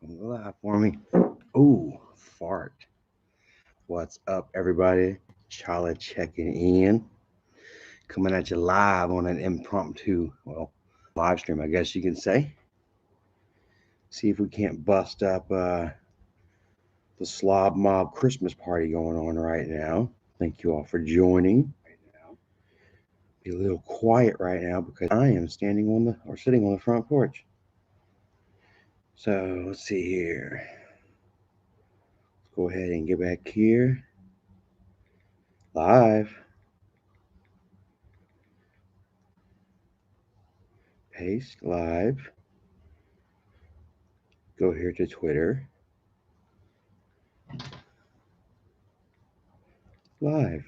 Live for me. Ooh, fart. What's up, everybody? Charlie checking in. Coming at you live on an impromptu, live stream, I guess you can say. See if we can't bust up the Slob Mob Christmas party going on right now. Thank you all for joining. Be a little quiet right now because I am standing on the or sitting on the front porch. So let's see here. Let's go ahead and get back here. Live. Paste live. Go here to Twitter. Live.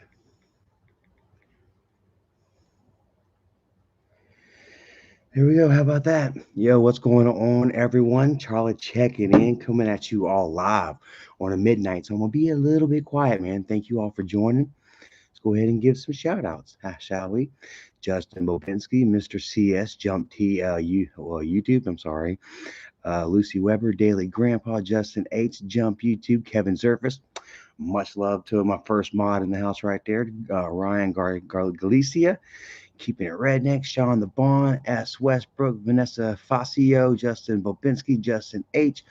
There we go. How about that? Yo, what's going on, everyone? Charlie checking in, coming at you all live on a midnight. So I'm going to be a little bit quiet, man. Thank you all for joining. Let's go ahead and give some shout outs, shall we? Justin Bobinski, Mr. CS, Jump YouTube, I'm sorry. Lucy Weber, Daily Grandpa, Justin H, Jump YouTube, Kevin Surface. Much love to my first mod in the house right there, Ryan Galicia. Keeping it redneck, Sean the Bond, S. Westbrook, Vanessa Facio, Justin Bobinski, Justin H,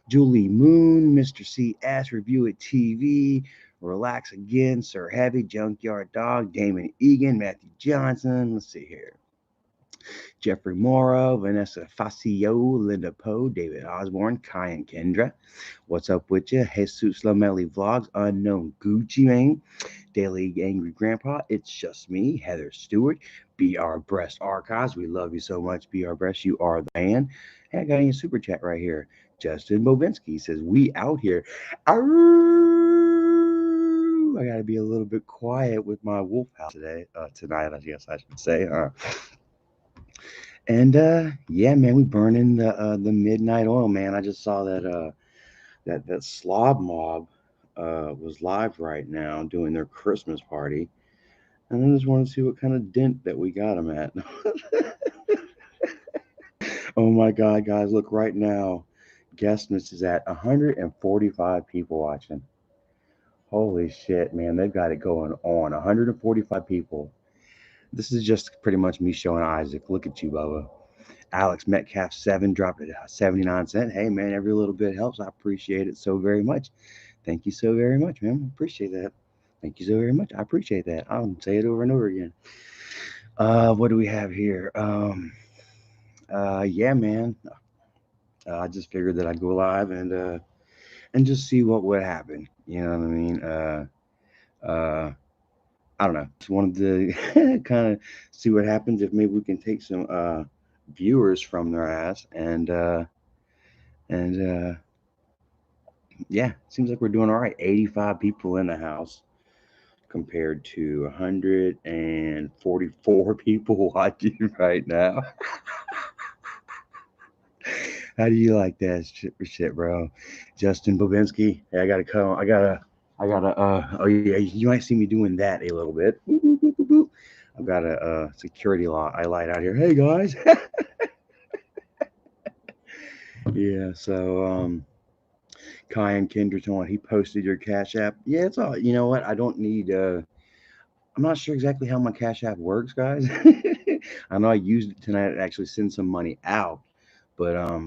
Julie Moon, Mr. C. S, Review It TV, Relax Again, Sir Heavy, Junkyard Dog, Damon Egan, Matthew Johnson. Let's see here. Jeffrey Morrow, Vanessa Facio, Linda Poe, David Osborne, Kai and Kendra. What's up with you? Jesus Lamelli Vlogs, Unknown Gucci Mane, Daily Angry Grandpa, It's Just Me, Heather Stewart, BR Breast Archives. We love you so much, BR Breast. You are the man. Hey, I got a super chat right here. Justin Bobinski says, We out here. Arrgh! I got to be a little bit quiet with my wolf house tonight, I guess I should say. And yeah, man, we burning the midnight oil, man. I just saw that slob mob was live right now doing their Christmas party, and I just want to see what kind of dent that we got them at. Oh my God, guys, look right now. Guestmas is at 145 people watching. Holy shit, man, they've got it going on. 145 people. This is just pretty much me showing Isaac. Look at you, Bubba. Alex Metcalf 7 dropped it 79 cents. Hey man, every little bit helps. I appreciate it so very much. Thank you so very much, man. Appreciate that. Thank you so very much. I appreciate that. I'll say it over and over again. What do we have here? Yeah, man. I just figured that I'd go live and just see what would happen. You know what I mean? Uh, I don't know. Just wanted to kind of see what happens if maybe we can take some viewers from their ass and yeah, seems like we're doing all right. 85 people in the house compared to 144 people watching right now. How do you like that shit, bro? Justin Bobinski. Hey, I gotta come. Oh yeah, you might see me doing that a little bit. Boop, boop, boop, boop, boop. I've got a security I light out here. Hey guys. Yeah. So Kai and Kendrick on. He posted your Cash App. Yeah, it's all. You know what? I don't need. I'm not sure exactly how my Cash App works, guys. I know I used it tonight to actually send some money out, but I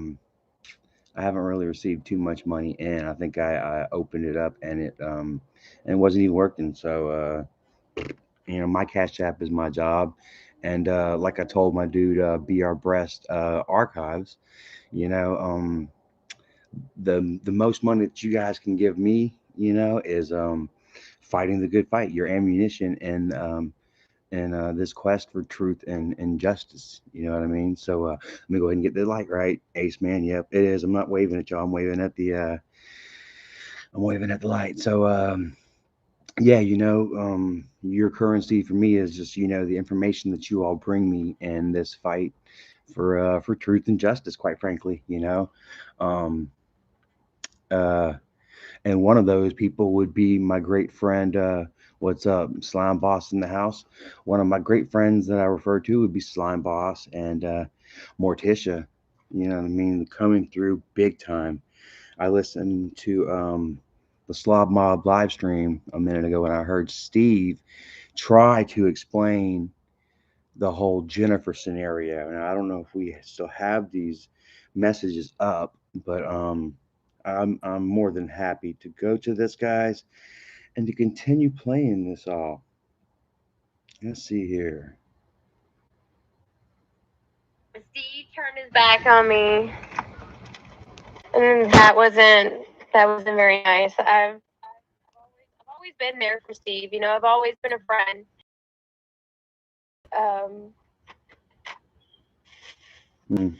haven't really received too much money in. I think I opened it up and it wasn't even working. So my Cash App is my job, and like I told my dude, BR Breast Archives, you know, the most money that you guys can give me, is fighting the good fight, your ammunition, and this quest for truth and justice. You know what I mean? So let me go ahead and get the light right, Ace Man. Yep, it is. I'm not waving at y'all. I'm waving at the light. So yeah, your currency for me is just the information that you all bring me in this fight for truth and justice. Quite frankly, um, uh, and one of those people would be my great friend. What's up, Slime Boss in the house? One of my great friends that I refer to would be Slime Boss and Morticia. You know what I mean? Coming through big time. I listened to the Slob Mob live stream a minute ago, and I heard Steve try to explain the whole Jennifer scenario. And I don't know if we still have these messages up, but I'm more than happy to go to this, guys, and to continue playing this all. Let's see here. Steve turned his back on me, and that wasn't very nice. I've always been there for Steve. I've always been a friend. Um, Mm,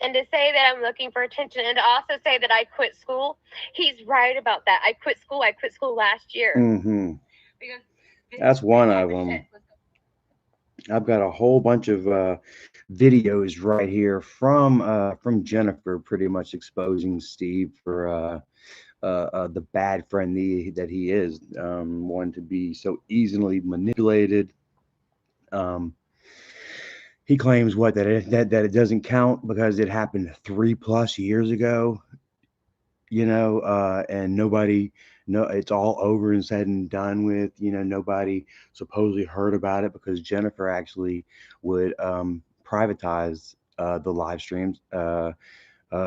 and to say that I'm looking for attention, and to also say that I quit school, he's right about that. I quit school. I quit school last year. hmm That's one of them. I've got a whole bunch of videos right here from Jennifer, pretty much exposing Steve for the bad friend that he is, one to be so easily manipulated. Um, he claims that it doesn't count because it happened 3+ years ago, and nobody, no, it's all over and said and done with. Nobody supposedly heard about it because Jennifer actually would privatize the live streams.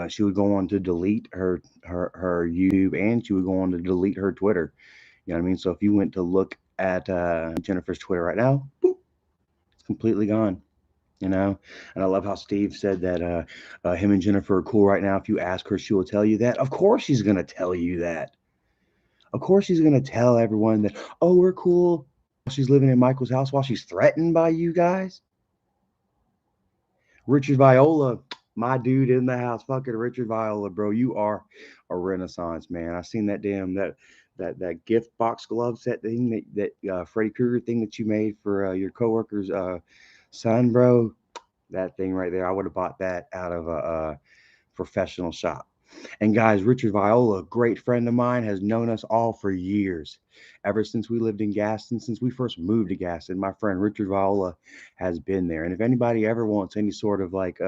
She would go on to delete her YouTube, and she would go on to delete her Twitter. You know what I mean? So if you went to look at Jennifer's Twitter right now, boop, it's completely gone. And I love how Steve said that him and Jennifer are cool right now. If you ask her, she will tell you that. Of course, she's gonna tell you that. Of course, she's gonna tell everyone that. Oh, we're cool. She's living in Michael's house while she's threatened by you guys. Richard Viola, my dude in the house, fucking Richard Viola, bro. You are a renaissance man. I seen that that gift box glove set thing that Freddy Krueger thing that you made for your coworker's son, bro. That thing right there, I would have bought that out of a professional shop. And guys, Richard Viola, a great friend of mine, has known us all for years. Ever since we lived in Gaston, since we first moved to Gaston, my friend Richard Viola has been there. And if anybody ever wants any sort of like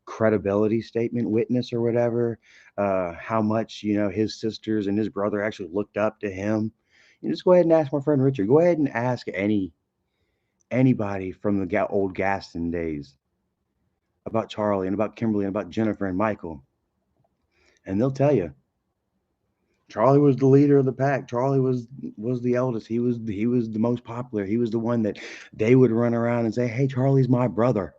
credibility statement, witness or whatever, how much his sisters and his brother actually looked up to him, you just go ahead and ask my friend Richard. Go ahead and ask anybody from the old Gaston days about Charlie and about Kimberly and about Jennifer and Michael, and they'll tell you Charlie was the leader of the pack. Charlie was the eldest. He was the most popular. He was the one that they would run around and say, "Hey, Charlie's my brother."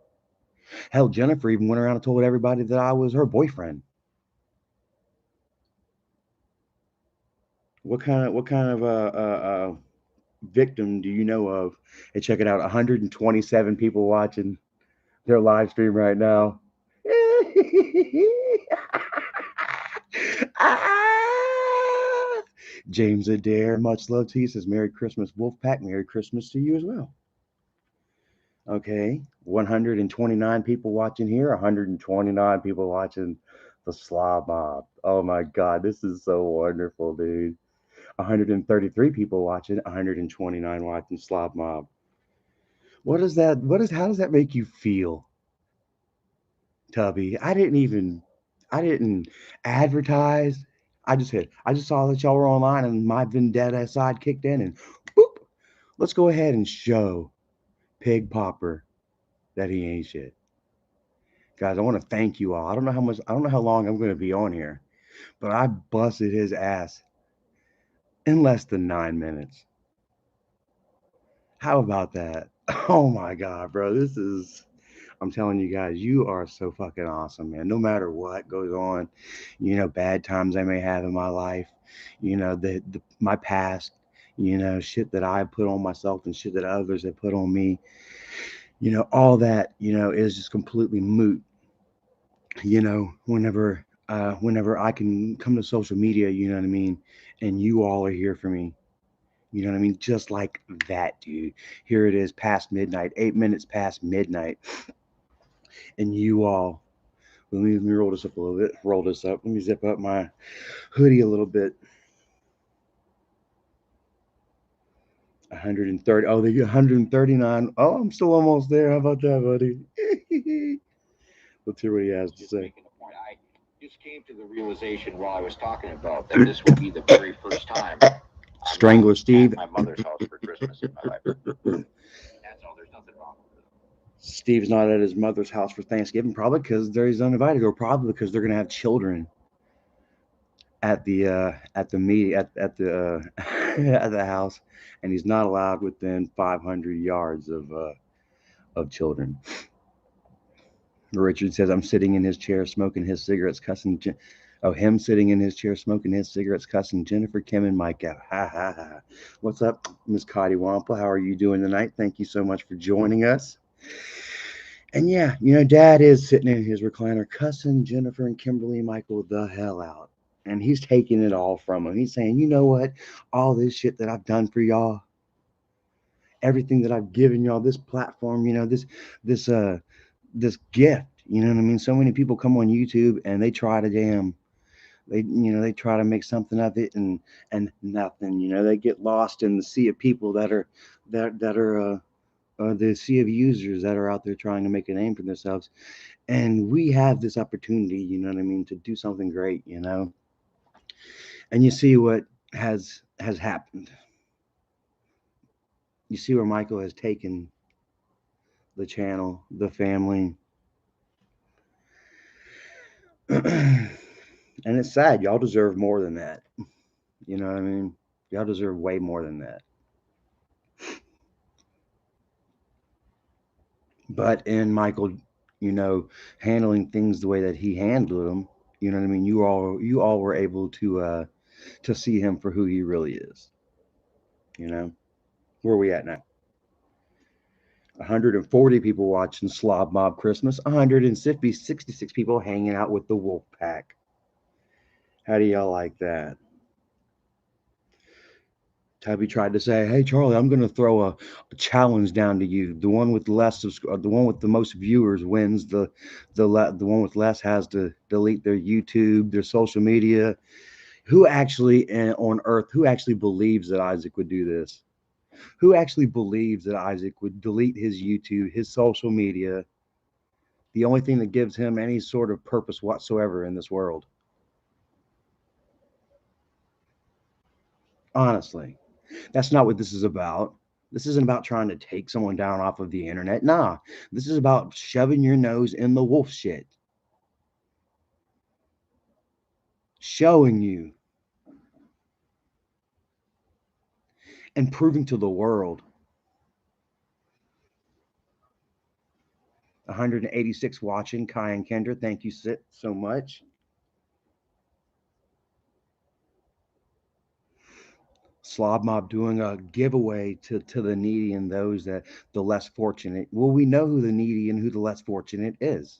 Hell, Jennifer even went around and told everybody that I was her boyfriend. What kind of victim do you know of? Hey, check it out. 127 people watching their live stream right now. Ah! James Adair, much love to you. Says Merry Christmas, Wolfpack. Merry Christmas to you as well. Okay, 129 people watching here, 129 people watching the Slob Mob. Oh my God, this is so wonderful, dude. 133 people watching, 129 watching Slob Mob. What is that? How does that make you feel, Tubby? I didn't advertise. I just saw that y'all were online and my vendetta side kicked in and boop. Let's go ahead and show Pig Popper that he ain't shit. Guys, I want to thank you all. I don't know how long I'm going to be on here, but I busted his ass in less than 9 minutes. How about that? Oh my God, bro. I'm telling you guys, you are so fucking awesome, man. No matter what goes on, bad times I may have in my life, my past, shit that I put on myself and shit that others have put on me, all that, is just completely moot. Whenever I can come to social media, you know what I mean, and you all are here for me. You know what I mean? Just like that, dude. Here it is, past midnight, 8 minutes past midnight, and you all. Let me roll this up a little bit. Roll this up. Let me zip up my hoodie a little bit. 130. Oh, they get 139. Oh, I'm still almost there. How about that, buddy? Let's hear what he has to Just say. making a point. I just came to the realization while I was talking about that this will be the very first time I'm not Strangler at Steve. my mother's house for Christmas in my life. That's all. There's nothing wrong with it. Steve's not at his mother's house for Thanksgiving, probably because he's uninvited, or probably because they're gonna have children at the meet at the at the house, and he's not allowed within 500 yards of children. Richard says, "I'm sitting in his chair smoking his cigarettes, cussing." Oh, him sitting in his chair smoking his cigarettes, cussing Jennifer, Kim, and Mike out. Ha ha ha! What's up, Miss Cotty Wampa? How are you doing tonight? Thank you so much for joining us. And yeah, Dad is sitting in his recliner cussing Jennifer and Kimberly and Michael the hell out. And he's taking it all from them. He's saying, you know what? All this shit that I've done for y'all, everything that I've given y'all, this platform, this this gift. You know what I mean? So many people come on YouTube and they try to they try to make something of it, and nothing. They get lost in the sea of people that are the sea of users that are out there trying to make a name for themselves. And we have this opportunity, you know what I mean, to do something great. And you see what has happened. You see where Michael has taken the channel, the family. And it's sad. Y'all deserve more than that. You know what I mean? Y'all deserve way more than that. But in Michael, handling things the way that he handled them, you know what I mean? You all were able to see him for who he really is. You know, where are we at now? 140 people watching Slob Mob Christmas. 166 people hanging out with the Wolf Pack. How do y'all like that? Tubby tried to say, "Hey Charlie, I'm going to throw a challenge down to you. The one with the one with the most viewers wins. The one with less has to delete their YouTube, their social media. Who actually on Earth? Who actually believes that Isaac would do this? Who actually believes that Isaac would delete his YouTube, his social media, the only thing that gives him any sort of purpose whatsoever in this world? Honestly, that's not what this is about. This isn't about trying to take someone down off of the internet. Nah, this is about shoving your nose in the wolf shit, showing you and proving to the world. 186 watching. Kai and Kendra, thank you so much. Slob Mob doing a giveaway to the needy and those that the less fortunate. Well, we know who the needy and who the less fortunate is.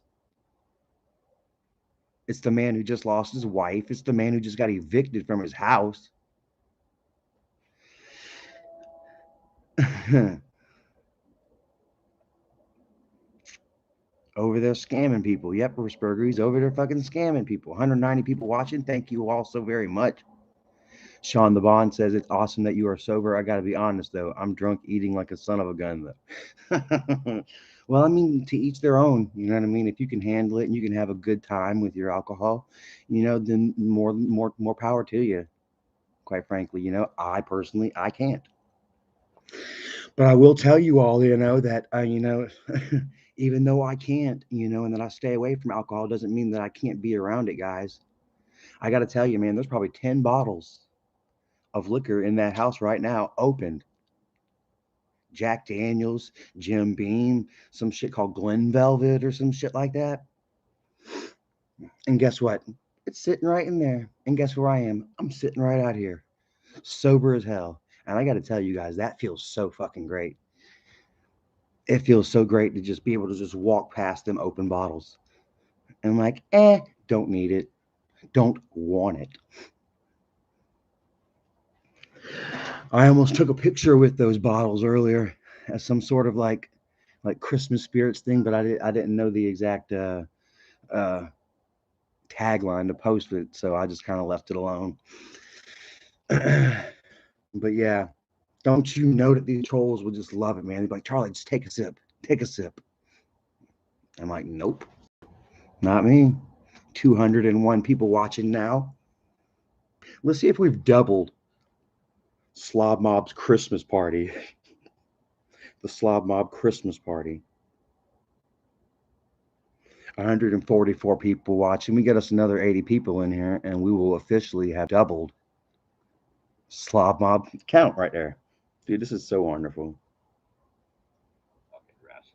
It's the man who just lost his wife. It's the man who just got evicted from his house. Over there scamming people. Yep, Rusberger, he's over there fucking scamming people. 190 people watching. Thank you all so very much. Sean the Bond says it's awesome that you are sober. I gotta be honest though, I'm drunk eating like a son of a gun though. Well, I mean, to each their own. You know what I mean? If you can handle it and you can have a good time with your alcohol, then more power to you. Quite frankly, I personally I can't. But I will tell you all, that even though I can't, and that I stay away from alcohol, doesn't mean that I can't be around it, guys. I got to tell you, man, there's probably 10 bottles of liquor in that house right now, opened. Jack Daniels, Jim Beam, some shit called Glen Velvet or some shit like that. And guess what? It's sitting right in there. And guess where I am? I'm sitting right out here, sober as hell. And I got to tell you guys, that feels so fucking great. It feels so great to just be able to just walk past them open bottles. And I'm like, don't need it. Don't want it. I almost took a picture with those bottles earlier as some sort of like Christmas spirits thing, but I didn't know the exact uh, tagline to post it, so I just kind of left it alone. But yeah, don't you know that these trolls will just love it, man? They're like, Charlie, just take a sip, take a sip. I'm like, nope. Not me. 201 people watching now. Let's see if we've doubled Slob Mob's Christmas party. The Slob Mob Christmas party. 144 people watching. We get us another 80 people in here, and we will officially have doubled Slob Mob count right there. Dude, this is so wonderful. Fucking rest.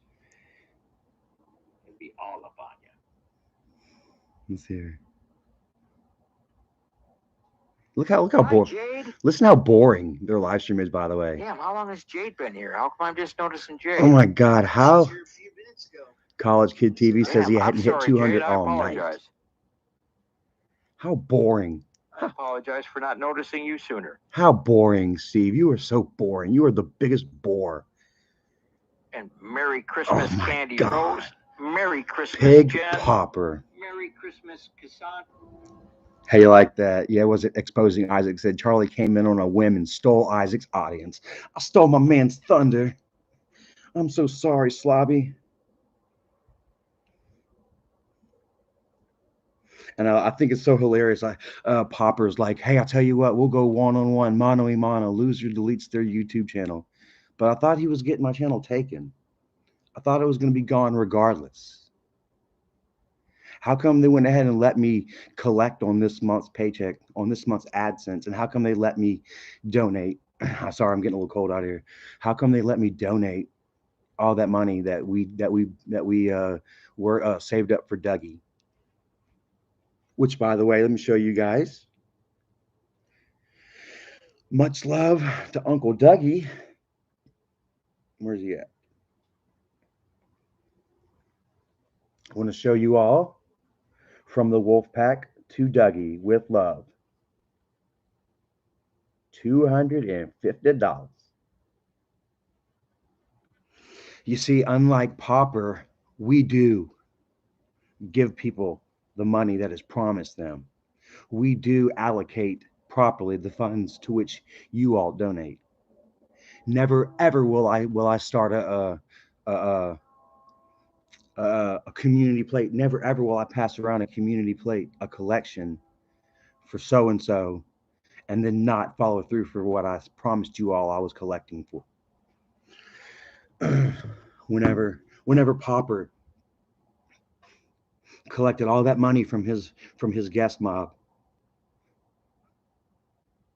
It'll be all up on you. Let's see here. Look how Hi, boring. Jade. Listen how boring their live stream is, by the way. Damn, how long has Jade been here? How come I'm just noticing Jade? Oh my God, how She's here a few minutes ago. College Kid TV says he Damn, I'm hadn't hit sorry, 200 Jade. I all night. apologize. How boring. I apologize for not noticing you sooner. How boring, Steve. You are so boring. You are the biggest bore. And Merry Christmas, Oh my Candy God. Rose. Merry Christmas, Pig Jen. Popper. Merry Christmas, Cassandra. How you like that? Yeah, was it exposing Isaac? Said Charlie came in on a whim and stole Isaac's audience. I stole my man's thunder. I'm so sorry, Slobby. And I think it's so hilarious. Popper's like, hey, I'll tell you what, we'll go one-on-one, mano y mano. Loser deletes their YouTube channel. But I thought he was getting my channel taken. I thought it was going to be gone regardless. How come they went ahead and let me collect on this month's paycheck, on this month's AdSense? And how come they let me donate? Sorry, I'm getting a little cold out here. How come they let me donate all that money that we were saved up for Dougie? Which, by the way, let me show you guys. Much love to Uncle Dougie. Where's he at? I want to show you all from the Wolf Pack to Dougie with love. $250. You see, unlike Popper, we do give people the money that is promised them. We do allocate properly the funds to which you all donate. Never ever will I start a, a community plate. Never ever will I pass around a community plate, a collection for so and so, and then not follow through for what I promised you all I was collecting for. Whenever Popper collected all that money from his guest mob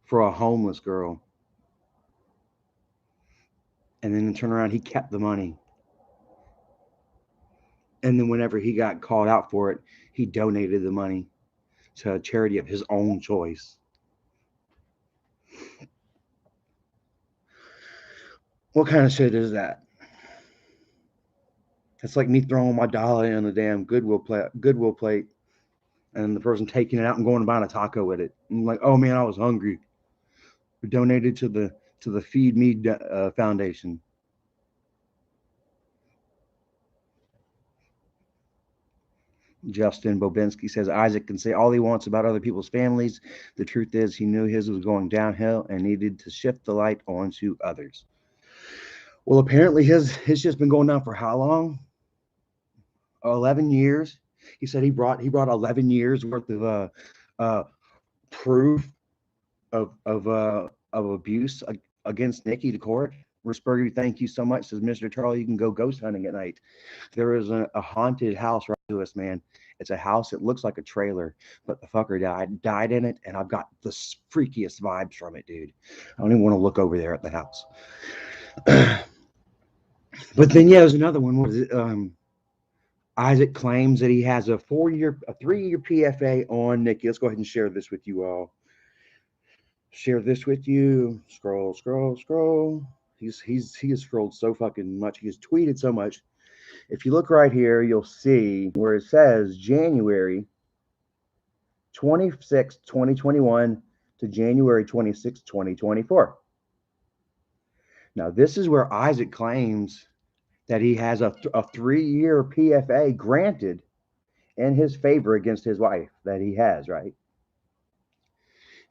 for a homeless girl, and then turn around, he kept the money. And then whenever he got called out for it, he donated the money to a charity of his own choice. What kind of shit is that? It's like me throwing my dollar in a damn Goodwill plate, and the person taking it out and going and buying a taco with it. I'm like, oh man, I was hungry. We donated to the Feed Me Foundation. Justin Bobinski says Isaac can say all he wants about other people's families. The truth is, he knew his was going downhill and needed to shift the light onto others. Well, apparently his just been going down for how long? 11 years. He said he brought 11 years worth of uh, proof of abuse against Nikki to court. Risberger, thank you so much. Says Mr. Charlie, you can go ghost hunting at night. There is a haunted house right to us, man. It's a house that looks like a trailer, but the fucker died in it, and I've got the freakiest vibes from it, dude. I don't even want to look over there at the house. But then yeah, there's another one. What is it? Isaac claims that he has a 3-year PFA on Nikki. Let's go ahead and share this with you all. Share this with you. Scroll, scroll, scroll. He has scrolled so fucking much. He has tweeted so much. If you look right here, you'll see where it says January 26, 2021 to January 26, 2024. Now, this is where Isaac claims that he has a 3-year PFA granted in his favor against his wife that he has, right?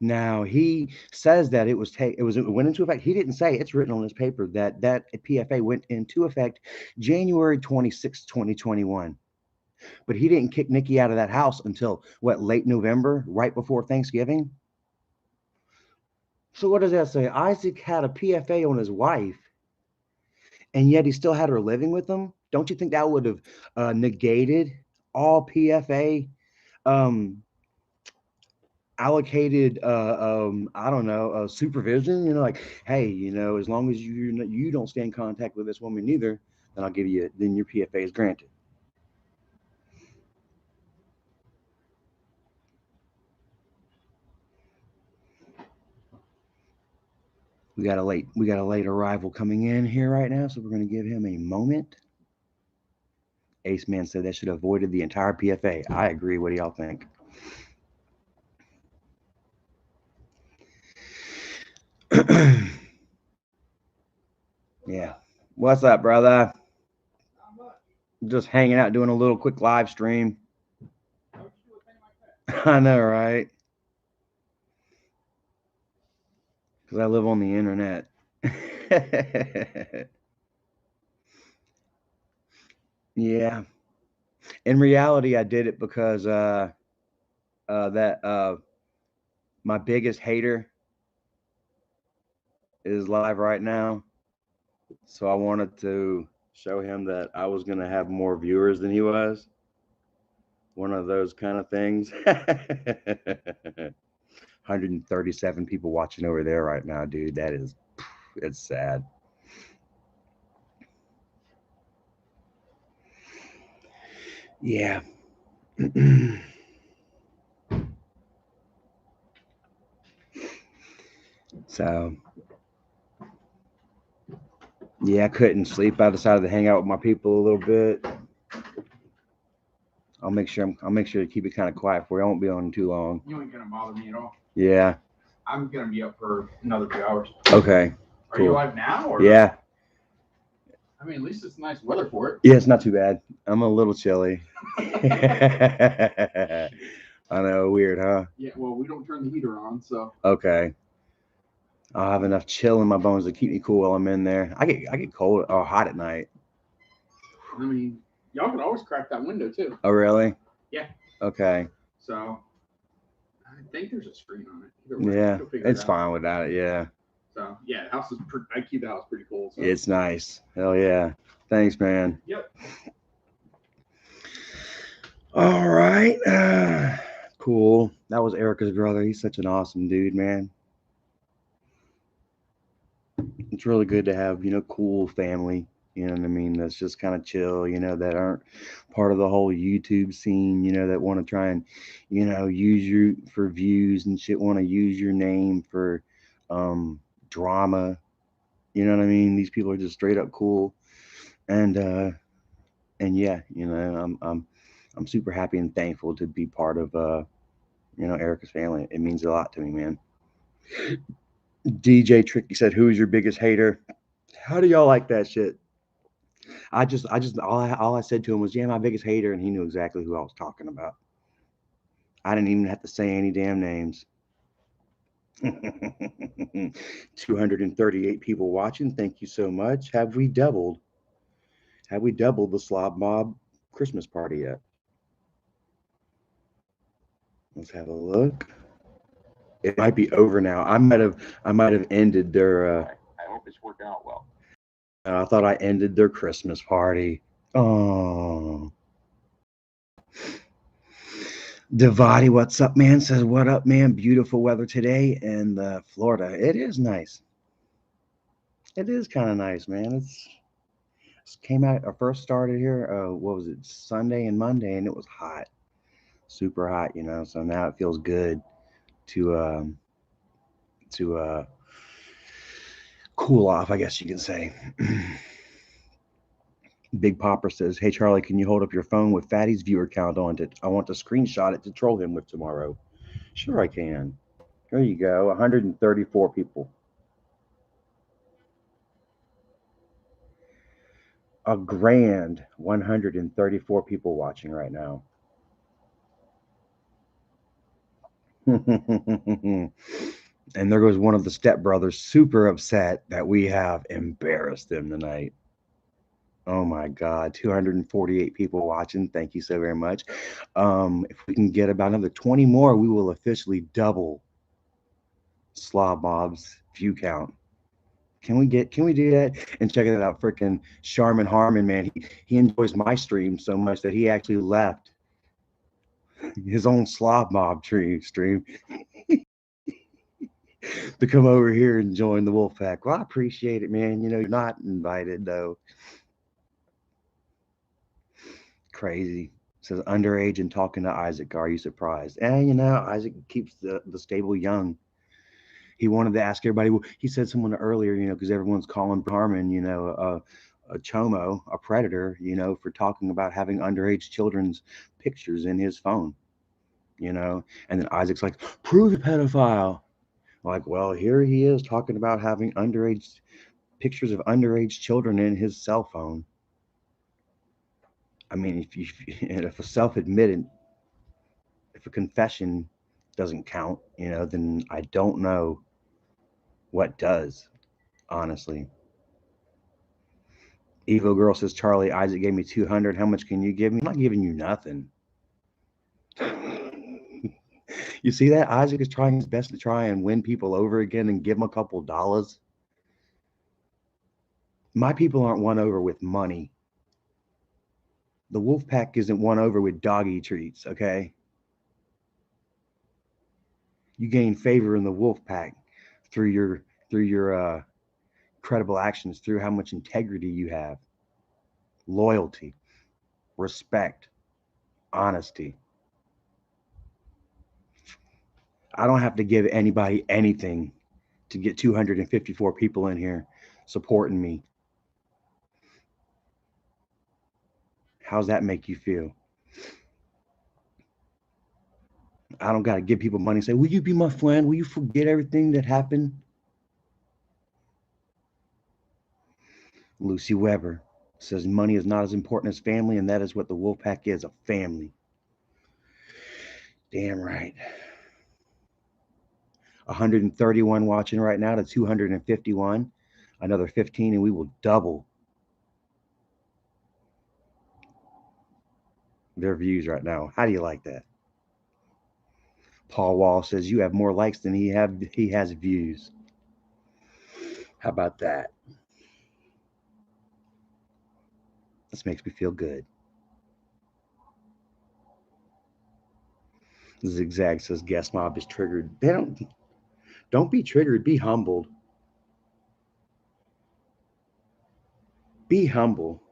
Now he says that it went into effect. He didn't say it's written on his paper that PFA went into effect January 26, 2021. But he didn't kick Nikki out of that house until what, late November, right before Thanksgiving. So what does that say? Isaac had a PFA on his wife, and yet he still had her living with him. Don't you think that would have negated all PFA um, allocated? I don't know, supervision. You know, like, hey, you know, as long as you don't stay in contact with this woman either, then I'll give you. Then your PFA is granted. We got a late arrival coming in here right now, so we're gonna give him a moment. Ace Man said that should have avoided the entire PFA. I agree. What do y'all think? Yeah. What's up, brother? Just hanging out, doing a little quick live stream. I know, right? Because I live on the internet. Yeah. In reality, I did it because that my biggest hater is live right now. So I wanted to show him that I was going to have more viewers than he was. One of those kind of things. 137 people watching over there right now, dude. That is, it's sad. Yeah. So, yeah, I couldn't sleep. I decided to hang out with my people a little bit. I'll make sure to keep it kind of quiet for you. I won't be on too long. You ain't gonna bother me at all. Yeah. I'm gonna be up for another 2 hours. Okay. Are Cool. you live now? Or? Yeah. I mean, at least it's nice weather for it. Yeah, it's not too bad. I'm a little chilly. I know, weird, huh? Yeah. Well, we don't turn the heater on, so. Okay. I'll have enough chill in my bones to keep me cool while I'm in there. I get cold or hot at night. I mean, y'all can always crack that window too. Oh, really? Yeah. Okay. So, I think there's a screen on it. Either way, Yeah, you'll figure it's it out. fine without it. Yeah. So yeah, the house is. I keep the house pretty cool. So. It's nice. Hell yeah. Thanks, man. Yep. All right. Cool. That was Erica's brother. He's such an awesome dude, man. It's really good to have, cool family. You know what I mean? That's just kind of chill, that aren't part of the whole YouTube scene, that want to try and, use you for views and shit, want to use your name for drama. You know what I mean? These people are just straight up cool. And yeah, I'm super happy and thankful to be part of Erica's family. It means a lot to me, man. DJ Tricky said, "Who's your biggest hater?" How do y'all like that shit? All I said to him was, "Yeah, my biggest hater," and he knew exactly who I was talking about. I didn't even have to say any damn names. 238 people watching. Thank you so much. Have we doubled? Have we doubled the Slob Mob Christmas party yet? Let's have a look. It might be over now. I might have ended their. I hope it's working out well. I thought I ended their Christmas party. Oh. Devati, what's up, man? Says, what up, man? Beautiful weather today in Florida. It is nice. It is kind of nice, man. It came out. I first started here. What was it? Sunday and Monday, and it was hot, super hot. So now it feels good to cool off, I guess you can say. Big Popper says, "Hey Charlie, can you hold up your phone with Fatty's viewer count on it? I want to screenshot it to troll him with tomorrow." Sure, I can. There you go. 134 people. A grand 134 people watching right now. And there goes one of the stepbrothers, super upset that we have embarrassed him tonight. Oh my God, 248 people watching. Thank you so very much. If we can get about another 20 more, we will officially double Slob Mob's view count. Can we do that? And check it out, freaking Charmin Harmon, man. He enjoys my stream so much that he actually left his own Slob Mob stream to come over here and join the wolf pack. Well, I appreciate it, man. You know, you're not invited though. Crazy. Says underage and talking to Isaac. Are you surprised? And you know, Isaac keeps the stable young. He wanted to ask everybody. Well, he said someone earlier, you know, because everyone's calling Harmon, you know, a chomo, a predator, you know, for talking about having underage children's pictures in his phone, you know. And then Isaac's like, prove a pedophile. Like, well, here he is talking about having underage pictures of underage children in his cell phone. I mean, if a self-admitted, if a confession doesn't count, you know, then I don't know what does, honestly. Evo Girl says, Charlie, Isaac gave me 200. How much can you give me? I'm not giving you nothing. You see that? Isaac is trying his best to try and win people over again and give them a couple dollars. My people aren't won over with money. The wolf pack isn't won over with doggy treats, okay? You gain favor in the wolf pack through your credible actions, through how much integrity you have, loyalty, respect, honesty. I don't have to give anybody anything to get 254 people in here supporting me. How's that make you feel? I don't got to give people money and say, will you be my friend? Will you forget everything that happened? Lucy Weber says money is not as important as family, and that is what the Wolfpack is, a family. Damn right. 131 watching right now to 251. Another 15, and we will double their views right now. How do you like that? Paul Wall says you have more likes than he has views. How about that? This makes me feel good. Zigzag says Guest Mob is triggered. They don't be triggered. Be humbled. Be humble.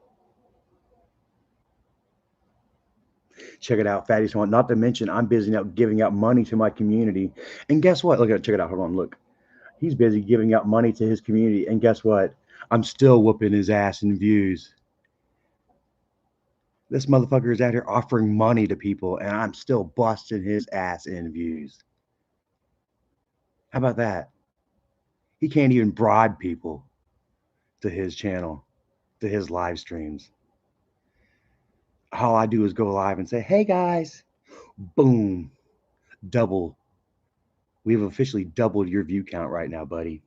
Check it out, Fatty's one. Not to mention, I'm busy now giving out money to my community. And guess what? Look at it. Check it out. Hold on. Look. He's busy giving out money to his community. And guess what? I'm still whooping his ass in views. This motherfucker is out here offering money to people, and I'm still busting his ass in views. How about that? He can't even bribe people to his channel, to his live streams. All I do is go live and say, hey guys, boom, double. We've officially doubled your view count right now, buddy.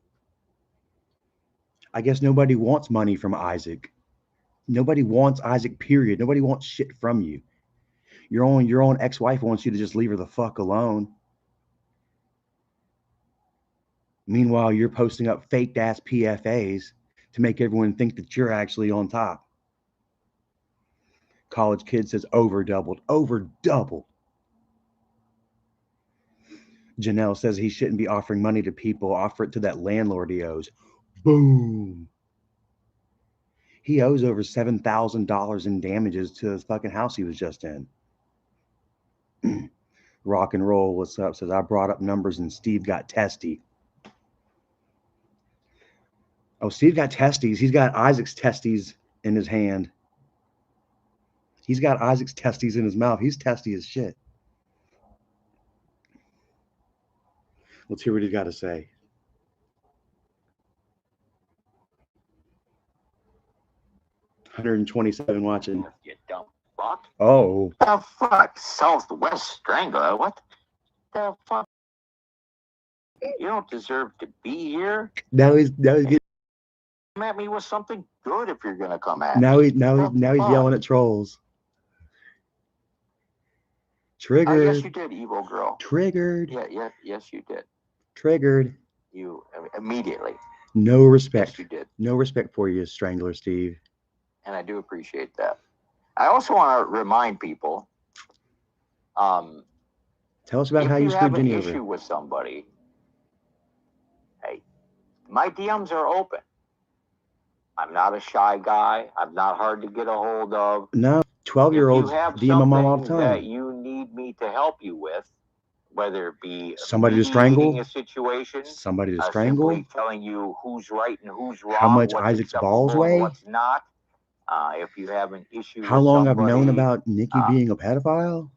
I guess nobody wants money from Isaac. Nobody wants Isaac, period. Nobody wants shit from you. Your own ex-wife wants you to just leave her the fuck alone. Meanwhile, you're posting up faked ass PFAs to make everyone think that you're actually on top. College Kid says over doubled. Over doubled. Janelle says he shouldn't be offering money to people. Offer it to that landlord he owes. Boom. He owes over $7,000 in damages to his fucking house he was just in. Rock and roll, what's up? Says I brought up numbers and Steve got testy. Oh, Steve got testes. He's got Isaac's testes in his hand. He's got Isaac's testes in his mouth. He's testy as shit. Let's hear what he's got to say. 127 watching. You dumb fuck. Oh. The fuck? Southwest Strangler? What the fuck? You don't deserve to be here. Now he's getting at me with something good if you're gonna come at Now me. now he's yelling at trolls. Yes, you Triggered. did, evil girl. Triggered. Yes, you did. Triggered. You immediately. No respect. Yes, you did. No respect for you, Strangler Steve. And I do appreciate that. I also want to remind people, Tell us about if how you you screwed have an Jenny issue over. with somebody, hey, my DMs are open. I'm not a shy guy. I'm not hard to get a hold of. No, If 12-year-olds you have DM my mom all the something that time. you need me to help you with, whether it be Somebody to mediating strangle. a situation, Somebody to simply strangle. telling you who's right and who's How wrong, much what's Isaac's balls acceptable and weigh. what's not. If you have an issue How with long I've known somebody about Nikki being a pedophile.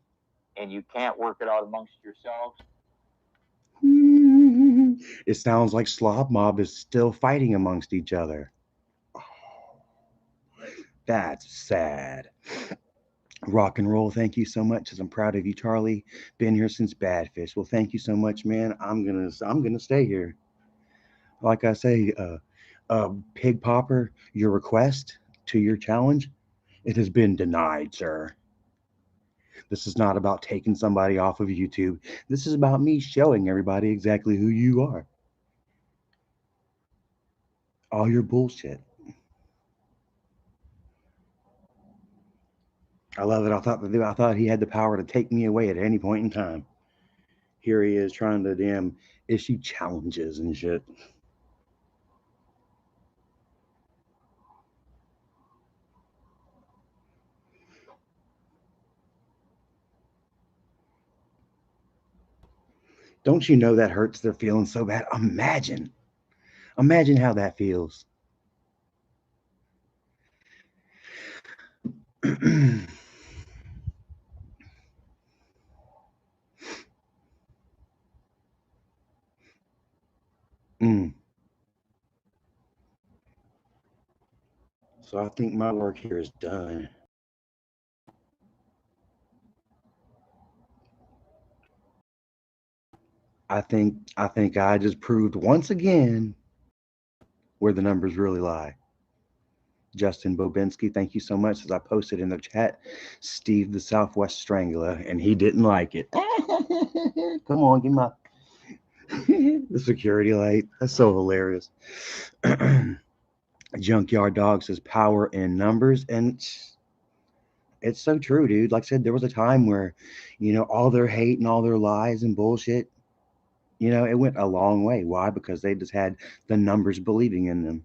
and you can't work it out amongst yourselves, It sounds like Slob Mob is still fighting amongst each other. That's sad. Rock and roll, thank you so much. I'm proud of you, Charlie. Been here since Badfish. Well, thank you so much, man. I'm gonna stay here. Like I say, Pig Popper, your request to your challenge, it has been denied, sir. This is not about taking somebody off of YouTube. This is about me showing everybody exactly who you are. All your bullshit. I love it. I thought he had the power to take me away at any point in time. Here he is trying to damn issue challenges and shit. Don't you know that hurts their feelings so bad? Imagine how that feels. Mm. So I think my work here is done. I think I just proved once again where the numbers really lie. Justin Bobinski, thank you so much. As I posted in the chat, Steve the Southwest Strangler, and he didn't like it. Come on, give my the security light. That's so hilarious. Junkyard Dog says power in numbers, and it's so true, dude. Like I said, there was a time where, all their hate and all their lies and bullshit, it went a long way. Why? Because they just had the numbers believing in them.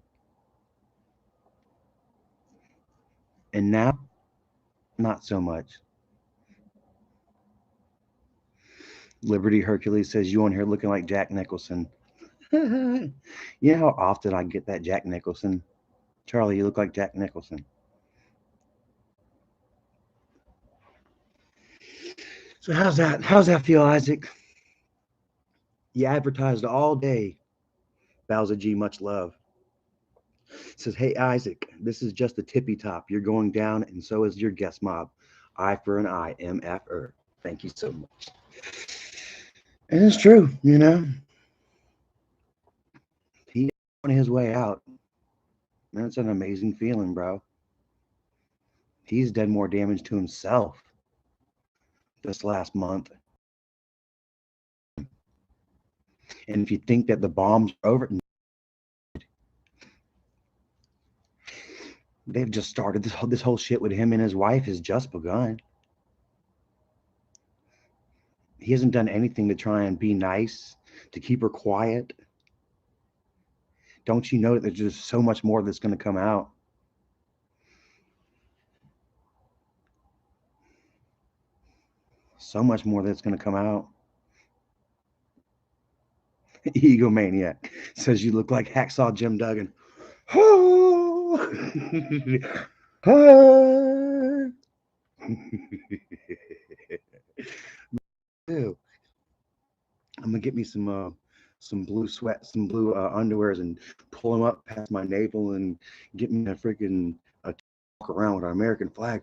And now, not so much. Liberty Hercules says, you on here looking like Jack Nicholson. You know how often I get that Jack Nicholson? Charlie, you look like Jack Nicholson. So how's that? How's that feel, Isaac? You advertised all day. Bowser G, much love. Says, hey, Isaac, this is just the tippy top. You're going down, and so is your guest mob. I for an I, MFR. Thank you so much. And it's true, He on his way out. That's an amazing feeling, bro. He's done more damage to himself this last month. And if you think that the bombs are over, they've just started. This whole shit with him and his wife has just begun. He hasn't done anything to try and be nice, to keep her quiet. Don't you know that there's just so much more that's going to come out? So much more that's going to come out. Egomaniac says you look like Hacksaw Jim Duggan. Ew. I'm gonna get me some blue sweat, some blue underwears, and pull them up past my navel, and get me a freaking walk around with an American flag.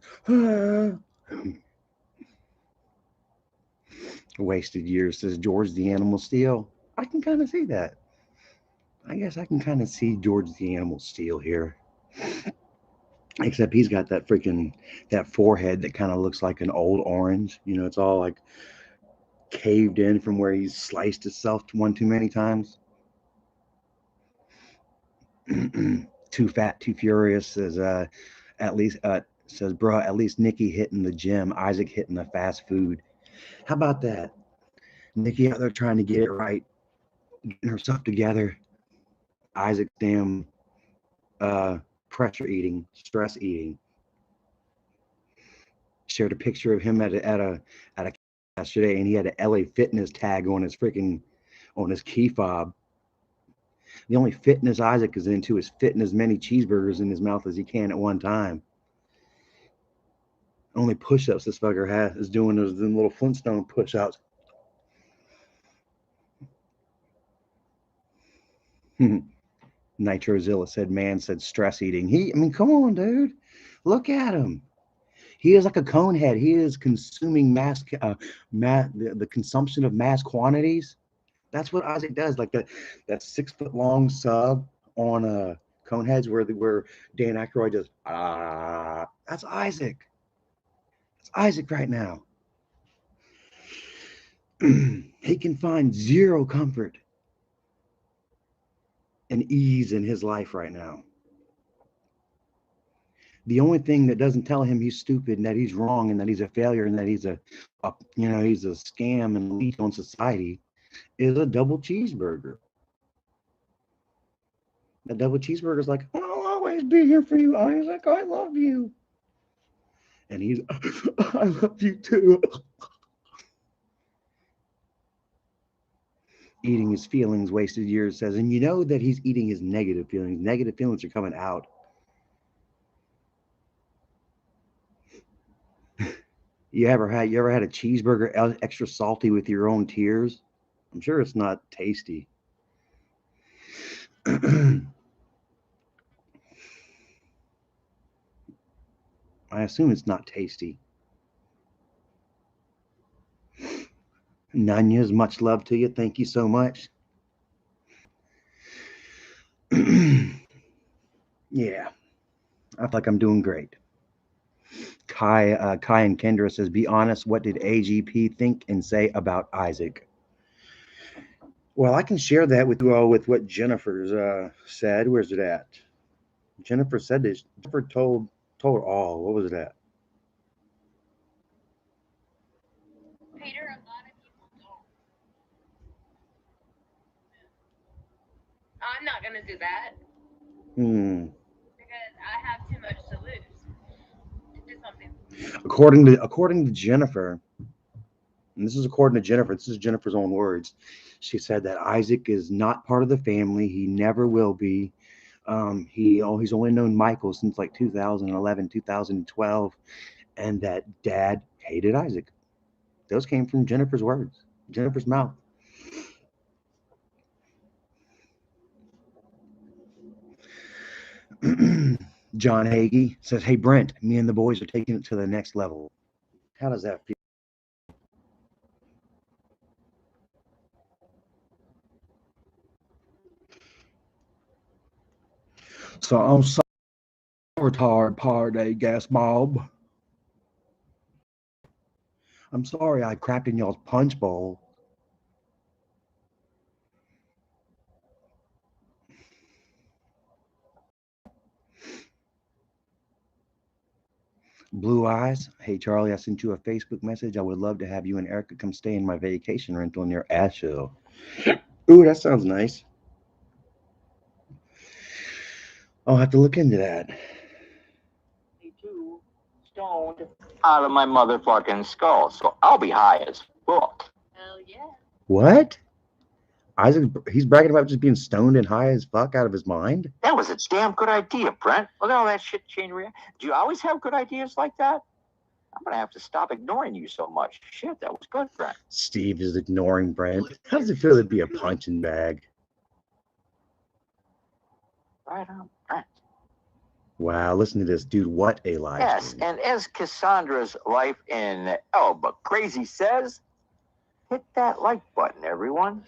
Wasted years, says George the Animal Steel. I can kind of see that. I guess I can kind of see George the Animal Steel here. Except he's got that forehead that kind of looks like an old orange. You know, it's all like caved in from where he's sliced himself one too many times. Too fat, too furious says at least says bruh, at least Nikki hitting the gym, Isaac hitting the fast food. How about that? Nikki out there trying to get it right, getting herself together. Isaac's damn uh pressure eating, stress eating. Shared a picture of him at a yesterday, and he had an LA Fitness tag on his key fob. The only fitness Isaac is into is fitting as many cheeseburgers in his mouth as he can at one time. Only push-ups this fucker has is doing those little Flintstone push-ups. Nitrozilla said, "Man said stress eating." I mean, come on, dude, look at him. He is like a cone head. He is consuming the consumption of mass quantities. That's what Isaac does. Like that 6 foot long sub on Coneheads where Dan Aykroyd does that's Isaac. It's Isaac right now. He can find zero comfort and ease in his life right now. The only thing that doesn't tell him he's stupid and that he's wrong and that he's a failure and that he's he's a scam and leech on society is a double cheeseburger. That double cheeseburger is like, I'll always be here for you, Isaac. I love you. And he's, I love you too. Eating his feelings, wasted years says, and you know that he's eating his negative feelings. Negative feelings are coming out. You ever had a cheeseburger extra salty with your own tears? I'm sure it's not tasty. I assume it's not tasty. Nanya's, much love to you. Thank you so much. Yeah, I feel like I'm doing great. Kai and Kendra says, "Be honest. What did AGP think and say about Isaac?" Well, I can share that with you all with what Jennifer's said. Where's it at? Jennifer said this. Jennifer told all. What was it at? Peter, a lot of people don't. I'm not gonna do that because I have too much to lose to do something. According to Jennifer, and this is according to Jennifer. This is Jennifer's own words. She said that Isaac is not part of the family. He never will be. He's only known Michael since like 2011, 2012, and that Dad hated Isaac. Those came from Jennifer's words, Jennifer's mouth. John Hagee says, "Hey Brent, me and the boys are taking it to the next level." How does that feel? So I'm sorry, retard party gas mob. I'm sorry I crapped in y'all's punch bowl. Blue Eyes, hey Charlie, I sent you a Facebook message. I would love to have you and Erica come stay in my vacation rental near Asheville. Ooh, that sounds nice. I'll have to look into that. Stoned out of my motherfucking skull, so I'll be high as fuck. Hell yeah. What? Isaac, he's bragging about just being stoned and high as fuck out of his mind? That was a damn good idea, Brent. Look at all that shit chain reaction. Do you always have good ideas like that? I'm gonna have to stop ignoring you so much. Shit, that was good, Brent. Steve is ignoring Brent. How does it feel to be a punching bag? Right on, Brent. Wow, listen to this, dude. What a live Yes, stream. and as Cassandra's life in but Crazy says, hit that like button, everyone.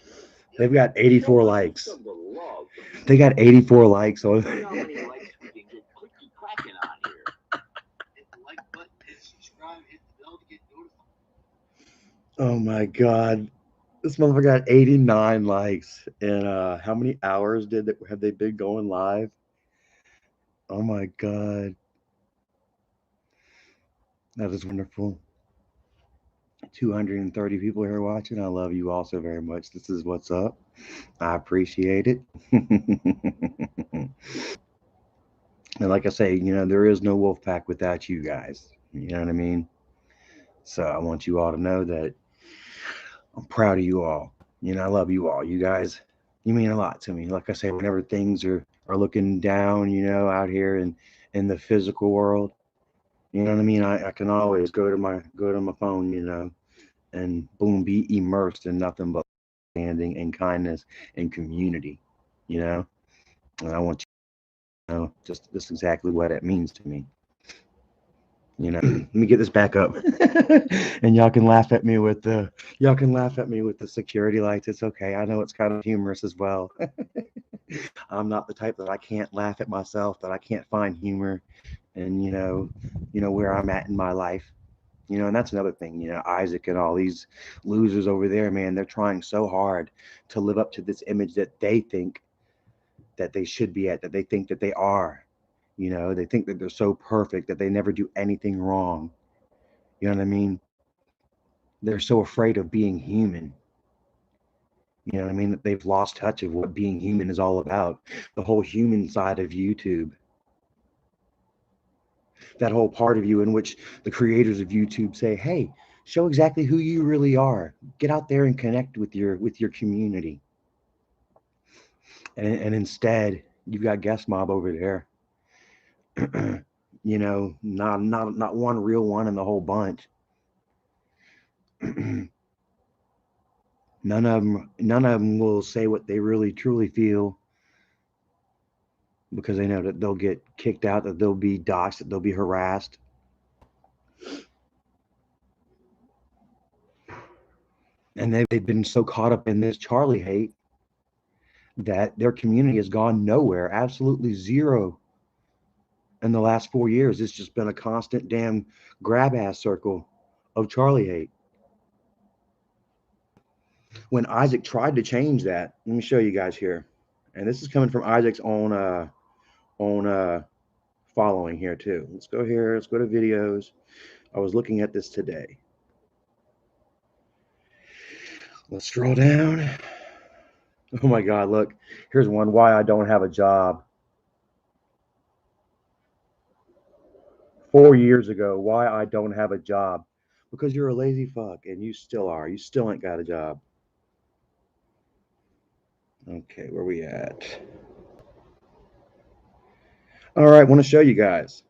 They've got 84 likes. They got 84 likes on. See how many likes we can get clicky clacking on here. Hit the like button, hit subscribe, hit the bell to get notified. Oh my God. This motherfucker got 89 likes. And how many hours have they been going live? Oh my God. That is wonderful. 230 people here watching. I love you all so very much. This is what's up. I appreciate it. And like I say, there is no wolf pack without you guys. You know what I mean? So I want you all to know that I'm proud of you all. I love you all. You guys, you mean a lot to me. Like I say, whenever things are looking down, out here in the physical world, you know what I mean? I can always go to my phone, and boom, be immersed in nothing but understanding and kindness and community, you know? And I want you to know just exactly what it means to me. Let me get this back up. And y'all can laugh at me with the security lights. It's okay. I know it's kind of humorous as well. I'm not the type that I can't laugh at myself, that I can't find humor and where I'm at in my life. And that's another thing, Isaac and all these losers over there, man, they're trying so hard to live up to this image that they think that they should be at, that they think that they are. They think that they're so perfect that they never do anything wrong. You know what I mean? They're so afraid of being human. You know what I mean? That they've lost touch of what being human is all about. The whole human side of YouTube. That whole part of you in which the creators of YouTube say, "Hey, show exactly who you really are. Get out there and connect with your community." And instead, you've got Guest Mob over there. Not one real one in the whole bunch. None of them will say what they really truly feel, because they know that they'll get kicked out, that they'll be doxxed, that they'll be harassed. And they've been so caught up in this Charlie hate that their community has gone nowhere, absolutely zero in the last 4 years. It's just been a constant damn grab ass circle of Charlie hate. When Isaac tried to change that, let me show you guys here. And this is coming from Isaac's own following here too. Let's go here. Let's go to videos. I was looking at this today. Let's scroll down. Oh my God, look. Here's one. Why I don't have a job. 4 years ago, why I don't have a job. Because you're a lazy fuck, and you still are. You still ain't got a job. Okay, where we at? All right, want to show you guys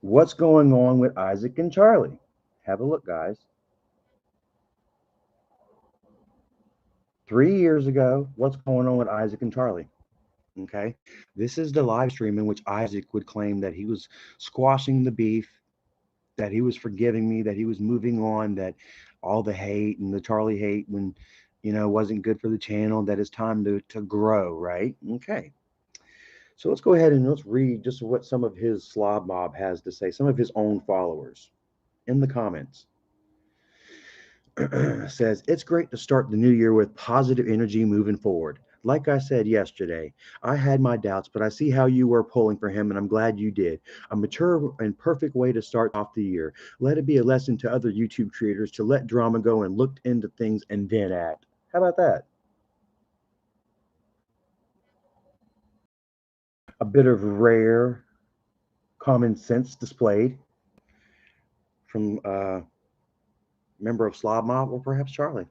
what's going on with Isaac and Charlie. Have a look, guys. 3 years ago, what's going on with Isaac and Charlie? Okay, this is the live stream in which Isaac would claim that he was squashing the beef, that he was forgiving me, that he was moving on, that all the hate and the Charlie hate when wasn't good for the channel, that it's time to grow, right? Okay. So let's go ahead and let's read just what some of his slob mob has to say, some of his own followers in the comments. Says, it's great to start the new year with positive energy moving forward. Like I said yesterday, I had my doubts, but I see how you were pulling for him, and I'm glad you did. A mature and perfect way to start off the year. Let it be a lesson to other YouTube creators to let drama go and look into things and then act. How about that? A bit of rare common sense displayed from a member of Slob Mob, or perhaps Charlie.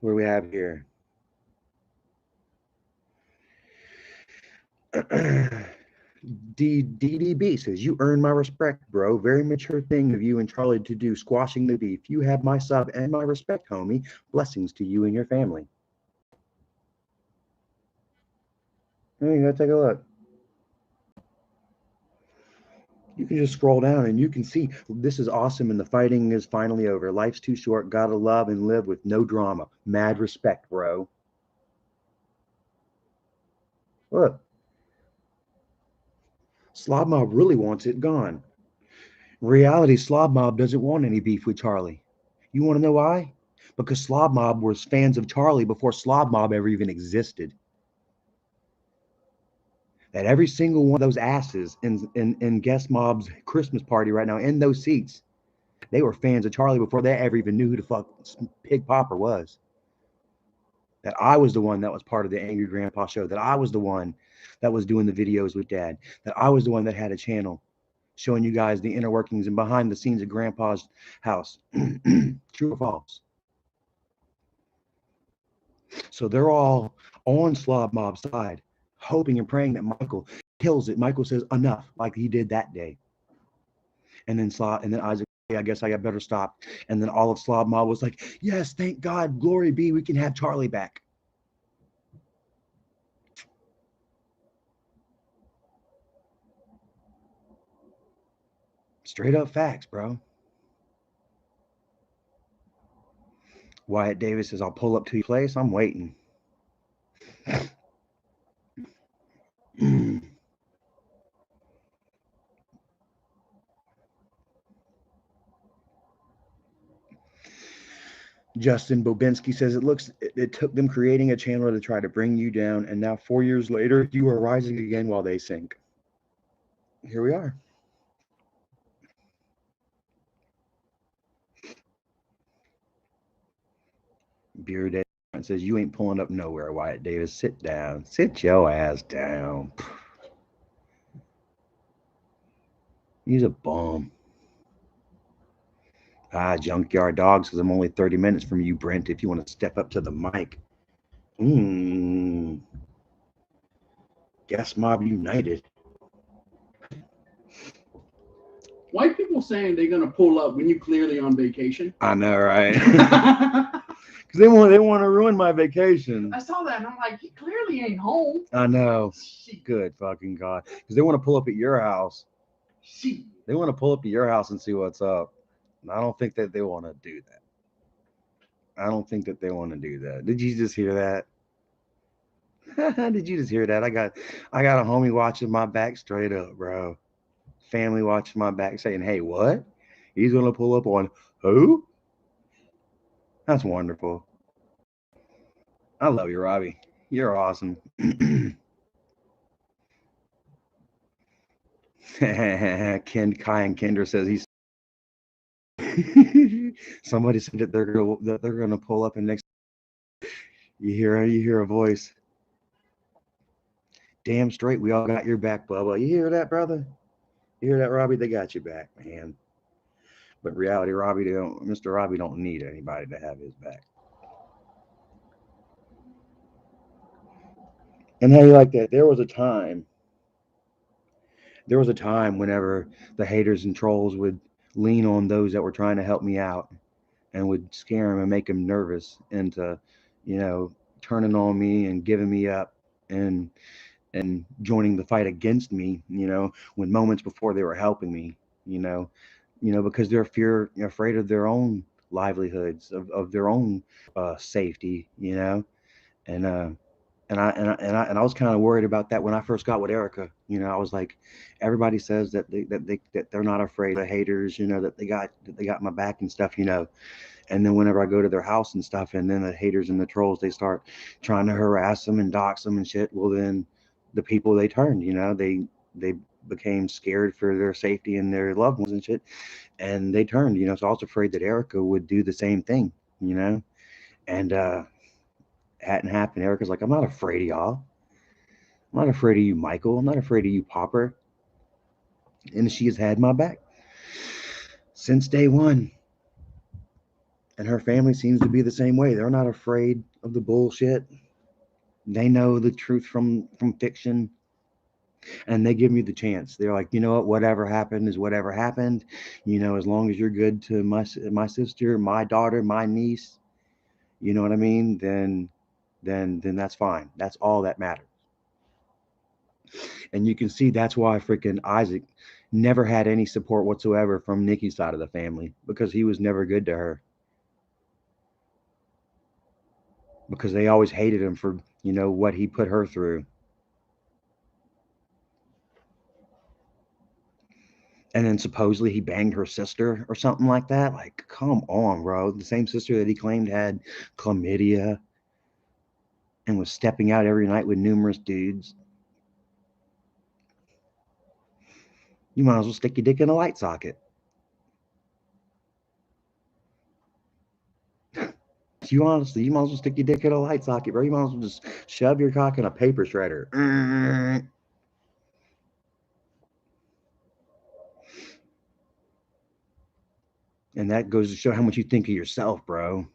What do we have here? DDB says, you earn my respect, bro. Very mature thing of you and Charlie to do, squashing the beef. You have my sub and my respect, homie. Blessings to you and your family. There you go. Take a look. You can just scroll down and you can see this is awesome and the fighting is finally over. Life's too short. Gotta love and live with no drama. Mad respect, bro. Look, Slob Mob really wants it gone. Reality, Slob Mob doesn't want any beef with Charlie. You want to know why? Because Slob Mob was fans of Charlie before Slob Mob ever even existed. That every single one of those asses in Guest Mob's Christmas party right now in those seats, they were fans of Charlie before they ever even knew who the fuck Pig Popper was. That I was the one that was part of the Angry Grandpa show. That I was the one that was doing the videos with Dad. That I was the one that had a channel showing you guys the inner workings and behind the scenes of Grandpa's house. True or false? So they're all on Slob Mob's side, hoping and praying that Michael kills it. Michael says enough, like he did that day. And then Isaac, "Hey, I guess I got better stop." And then all of Slob Mob was like, "Yes, thank God, glory be, we can have Charlie back." Straight up facts, bro. Wyatt Davis says, "I'll pull up to your place. I'm waiting." Justin Bobinski says, it took them creating a channel to try to bring you down, and now 4 years later, you are rising again while they sink. Here we are. Beer Day says, "You ain't pulling up nowhere, Wyatt Davis. Sit down. Sit your ass down. He's a bum." Junkyard Dog says, "I'm only 30 minutes from you, Brent, if you want to step up to the mic." Guess Mob United. White people saying they're gonna pull up when you clearly on vacation. I know, right? Because they want to ruin my vacation. I saw that and I'm like, he clearly ain't home. I know. Shit. Good fucking God. Because they want to pull up at your house. Shit. They want to pull up to your house and see what's up. And I don't think that they want to do that. I don't think that they want to do that. Did you just hear that? Did you just hear that? I got a homie watching my back straight up, bro. Family watching my back saying, "Hey, what? He's gonna pull up on who?" That's wonderful. I love you, Robbie. You're awesome. Ken Kai and Kendra says he's somebody said that they're gonna pull up and next you hear a voice. Damn straight, we all got your back, Bubba. You hear that, brother? You hear that, Robbie? They got your back, man. But reality, Mr. Robbie don't need anybody to have his back. And how you like that? There was a time whenever the haters and trolls would lean on those that were trying to help me out and would scare them and make them nervous into, you know, turning on me and giving me up and joining the fight against me, when moments before they were helping me, because they're afraid of their own livelihoods, of their own safety, and and I was kind of worried about that when I first got with Erica. I was like, everybody says that they're not afraid of haters, that they got my back and stuff, and then whenever I go to their house and stuff, and then the haters and the trolls, they start trying to harass them and dox them and shit. Well, then the people, they turned, they became scared for their safety and their loved ones and shit, and they turned, So I was afraid that Erica would do the same thing, and hadn't happened. Erica's like, "I'm not afraid of y'all. I'm not afraid of you, Michael. I'm not afraid of you, Popper." And she has had my back since day one. And her family seems to be the same way. They're not afraid of the bullshit. They know the truth from fiction, and they give me the chance. They're like, "You know what? Whatever happened is whatever happened. As long as you're good to my sister, my daughter, my niece, you know what I mean? Then that's fine. That's all that matters." And you can see that's why freaking Isaac never had any support whatsoever from Nikki's side of the family, because he was never good to her. Because they always hated him for, what he put her through. And then supposedly he banged her sister or something like that. Like, come on, bro. The same sister that he claimed had chlamydia and was stepping out every night with numerous dudes. You might as well stick your dick in a light socket. You might as well stick your dick in a light socket, bro. You might as well just shove your cock in a paper shredder. And that goes to show how much you think of yourself, bro.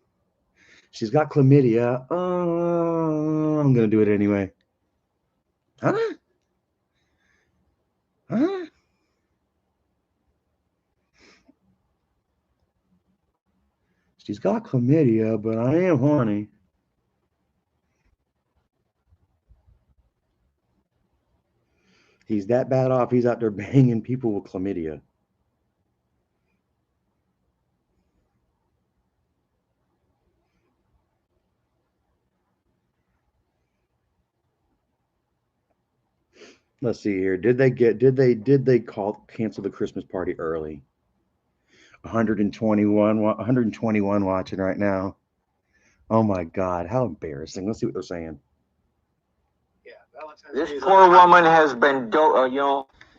She's got chlamydia. I'm gonna do it anyway. Huh? Huh? She's got chlamydia, but I am horny. He's that bad off. He's out there banging people with chlamydia. Let's see here. Did they cancel the Christmas party early? 121 watching right now. Oh my God, how embarrassing. Let's see what they're saying. This poor woman has been, doing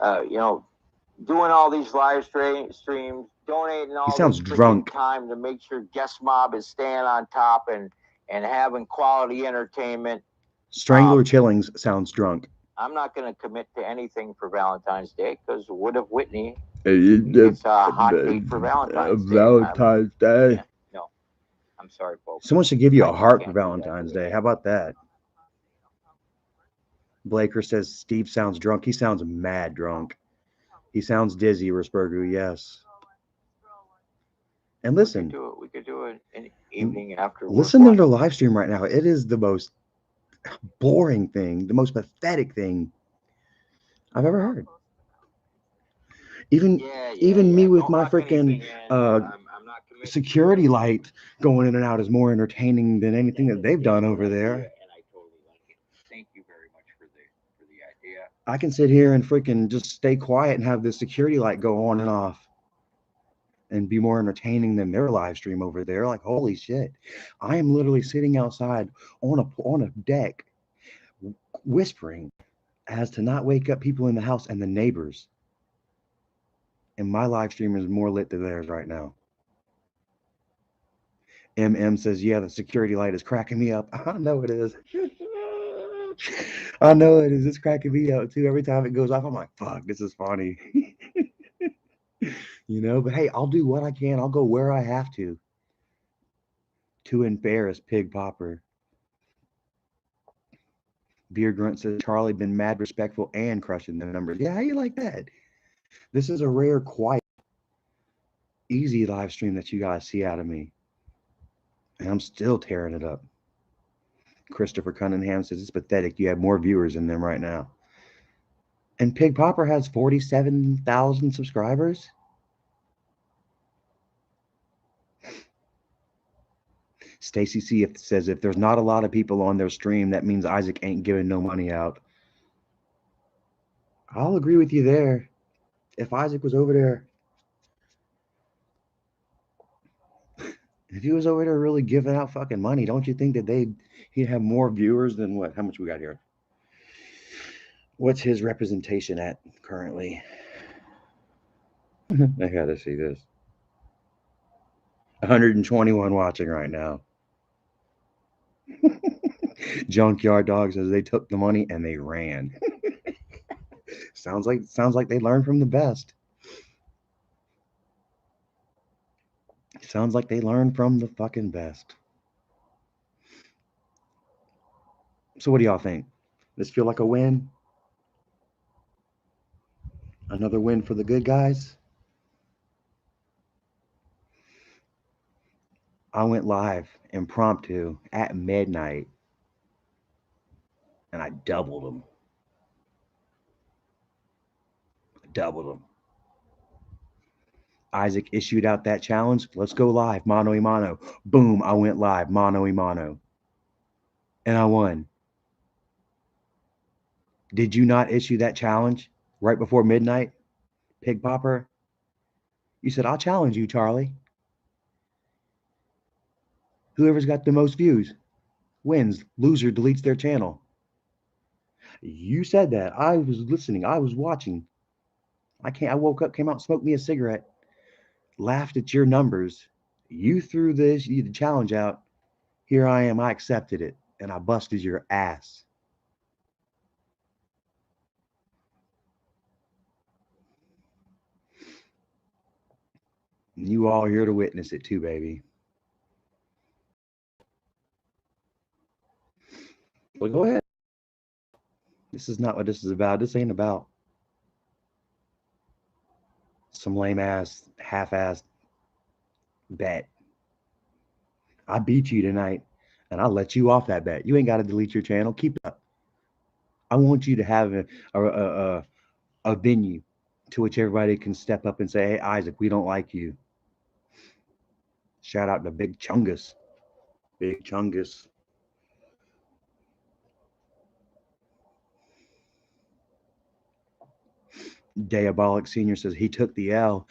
all these live streams, donating all sounds this drunk. time to make sure Guest Mob is staying on top and having quality entertainment. Strangler Chillings sounds drunk. I'm not going to commit to anything for Valentine's Day because what if Whitney gets a hot date for Valentine's Day? Valentine's Day. Yeah, no, I'm sorry, folks. Someone should give you a heart for Valentine's Day. How about that? Blaker says Steve sounds drunk. He sounds mad drunk. He sounds dizzy, Rispergu, yes. And listen. We could do it an evening after. Listen to the live stream right now. It is the most boring thing, the most pathetic thing I've ever heard. Even me with my freaking security light going in and out is more entertaining than anything that they've done over there. And I totally like it. Thank you very much for the idea. I can sit here and freaking just stay quiet and have the security light go on and off and be more entertaining than their live stream over there. Like, holy shit. I am literally sitting outside on a deck whispering as to not wake up people in the house and the neighbors. And my live stream is more lit than theirs right now. MM says, yeah, the security light is cracking me up. I know it is. I know it is. It's cracking me up too. Every time it goes off, I'm like, fuck, this is funny. You know, but hey, I'll do what I can. I'll go where I have to embarrass Pig Popper. Beer Grunt says, Charlie been mad respectful and crushing the numbers. Yeah, how you like that? This is a rare, quiet, easy live stream that you guys see out of me. And I'm still tearing it up. Christopher Cunningham says, it's pathetic. You have more viewers than them right now. And Pig Popper has 47,000 subscribers. Stacy C says, if there's not a lot of people on their stream, that means Isaac ain't giving no money out. I'll agree with you there. If Isaac was over there, if he was over there really giving out fucking money, don't you think that he'd have more viewers than what? How much we got here? What's his representation at currently? I gotta see this. 121 watching right now. Junkyard Dog says they took the money and they ran. sounds like they learned from the best. Sounds like they learned from the fucking best. So what do y'all think? This feel like a win? Another win for the good guys? I went live impromptu at midnight and I doubled them. Isaac issued out that challenge. Let's go live, mano y mano. Boom, I went live, mano y mano. And I won. Did you not issue that challenge right before midnight? Pig Popper. You said, I'll challenge you, Charlie. Whoever's got the most views wins. Loser deletes their channel. You said that. I was listening. I was watching. I woke up, came out, smoked me a cigarette, laughed at your numbers. You threw the challenge out. Here I am. I accepted it, and I busted your ass. You all here to witness it too, baby. Well, go ahead. This is not what this is about. This ain't about some lame ass, half assed bet. I beat you tonight, and I'll let you off that bet. You ain't got to delete your channel. Keep it up. I want you to have a venue to which everybody can step up and say, hey, Isaac, we don't like you. Shout out to Big Chungus. Big Chungus. Diabolic Senior says he took the L.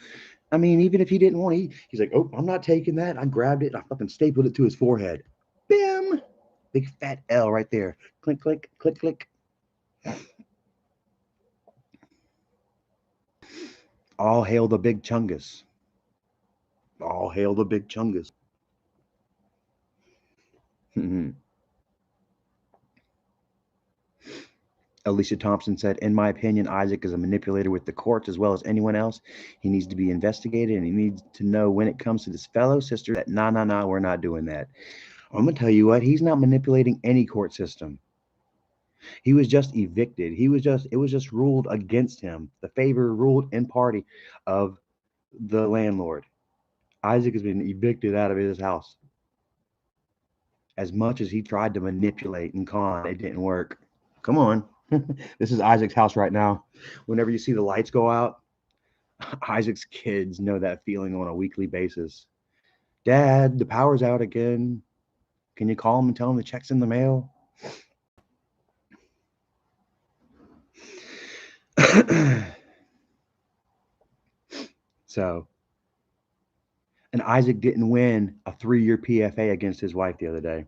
I mean, even if he didn't want to, he's like, oh, I'm not taking that. I grabbed it. I fucking stapled it to his forehead. Bam! Big fat L right there. Click, click, click, click. All hail the Big Chungus. All hail the Big Chungus. Alicia Thompson said, in my opinion, Isaac is a manipulator with the courts as well as anyone else. He needs to be investigated, and he needs to know when it comes to this fellow sister that, nah, we're not doing that. I'm going to tell you what, he's not manipulating any court system. He was just evicted. It was just ruled against him. The favor ruled in party of the landlord. Isaac has been evicted out of his house. As much as he tried to manipulate and con, it didn't work. Come on. This is Isaac's house right now. Whenever you see the lights go out, Isaac's kids know that feeling on a weekly basis. Dad, the power's out again. Can you call him and tell him the check's in the mail? So, and Isaac didn't win a 3-year PFA against his wife the other day.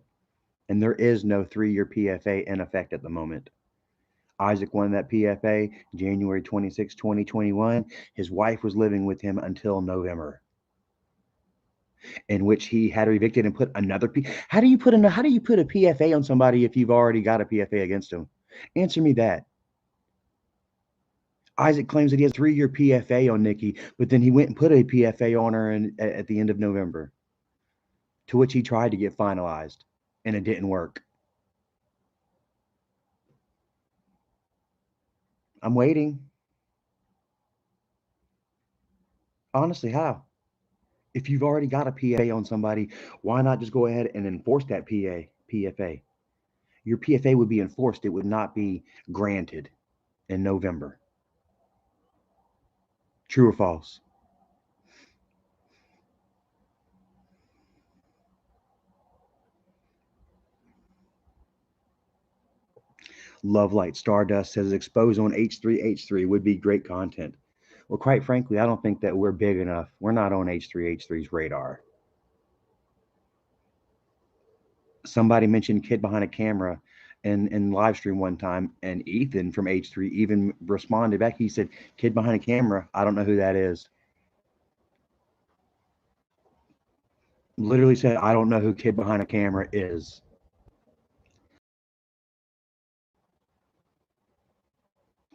And there is no 3-year PFA in effect at the moment. Isaac won that PFA January 26, 2021. His wife was living with him until November, in which he had her evicted and put another How do you put a PFA on somebody if you've already got a PFA against him? Answer me that. Isaac claims that he has a 3-year PFA on Nikki, but then he went and put a PFA on her at the end of November, to which he tried to get finalized, and it didn't work. I'm waiting. Honestly, how? If you've already got a PFA on somebody, why not just go ahead and enforce that PFA? Your PFA would be enforced. It would not be granted in November. True or false? Love Light Stardust says expose on H3H3 would be great content. Well, quite frankly, I don't think that we're big enough. We're not on H3H3's radar. Somebody mentioned kid behind a camera in live stream one time, and Ethan from H3 even responded back. He said, kid behind a camera, I don't know who that is. Literally said, I don't know who kid behind a camera is.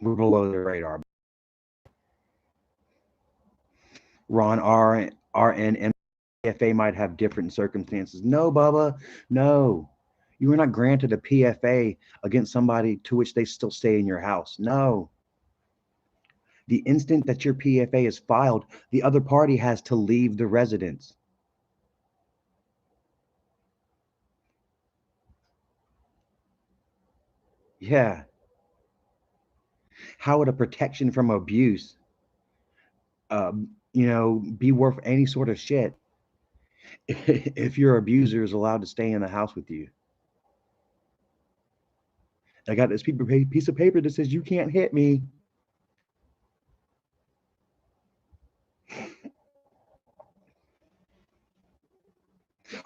We're below the radar. Ron RNM PFA might have different circumstances. No, Bubba, no. You were not granted a PFA against somebody to which they still stay in your house. No. The instant that your PFA is filed, the other party has to leave the residence. Yeah. How would a protection from abuse, be worth any sort of shit if your abuser is allowed to stay in the house with you? I got this piece of paper that says you can't hit me.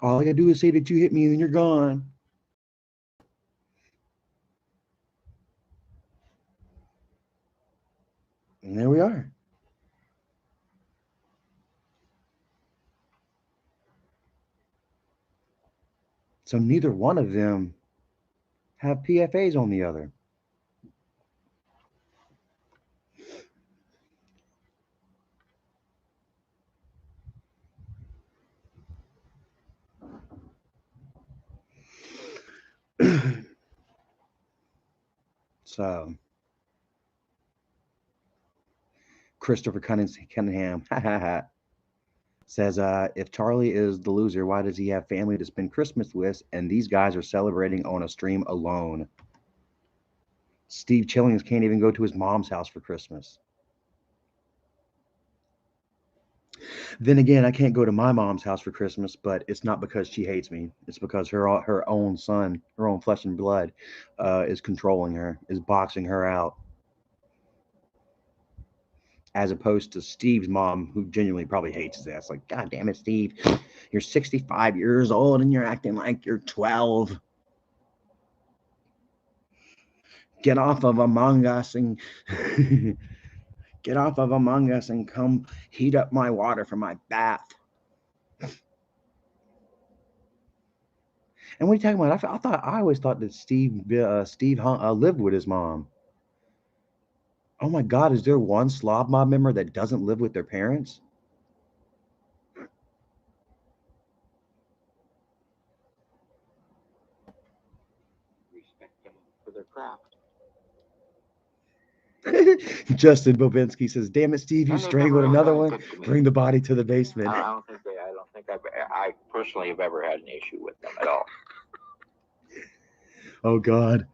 All I gotta do is say that you hit me and you're gone. And there we are. So neither one of them have PFAs on the other. So Christopher Cunningham says, if Charlie is the loser, why does he have family to spend Christmas with? And these guys are celebrating on a stream alone. Steve Chillings can't even go to his mom's house for Christmas. Then again, I can't go to my mom's house for Christmas, but it's not because she hates me. It's because her own son, her own flesh and blood, is controlling her, is boxing her out. As opposed to Steve's mom, who genuinely probably hates his ass. Like, God damn it, Steve, you're 65 years old and you're acting like you're 12. Get off of Among Us and get off of Among Us and come heat up my water for my bath. And what are you talking about? I always thought that Steve lived with his mom. Oh my God, is there one Slob Mob member that doesn't live with their parents? Respect them for their craft. Justin Bobinski says, "Damn it, Steve, you And they've strangled never another really one. been good to me. Bring the body to the basement." I don't think I personally have ever had an issue with them at all. Oh God,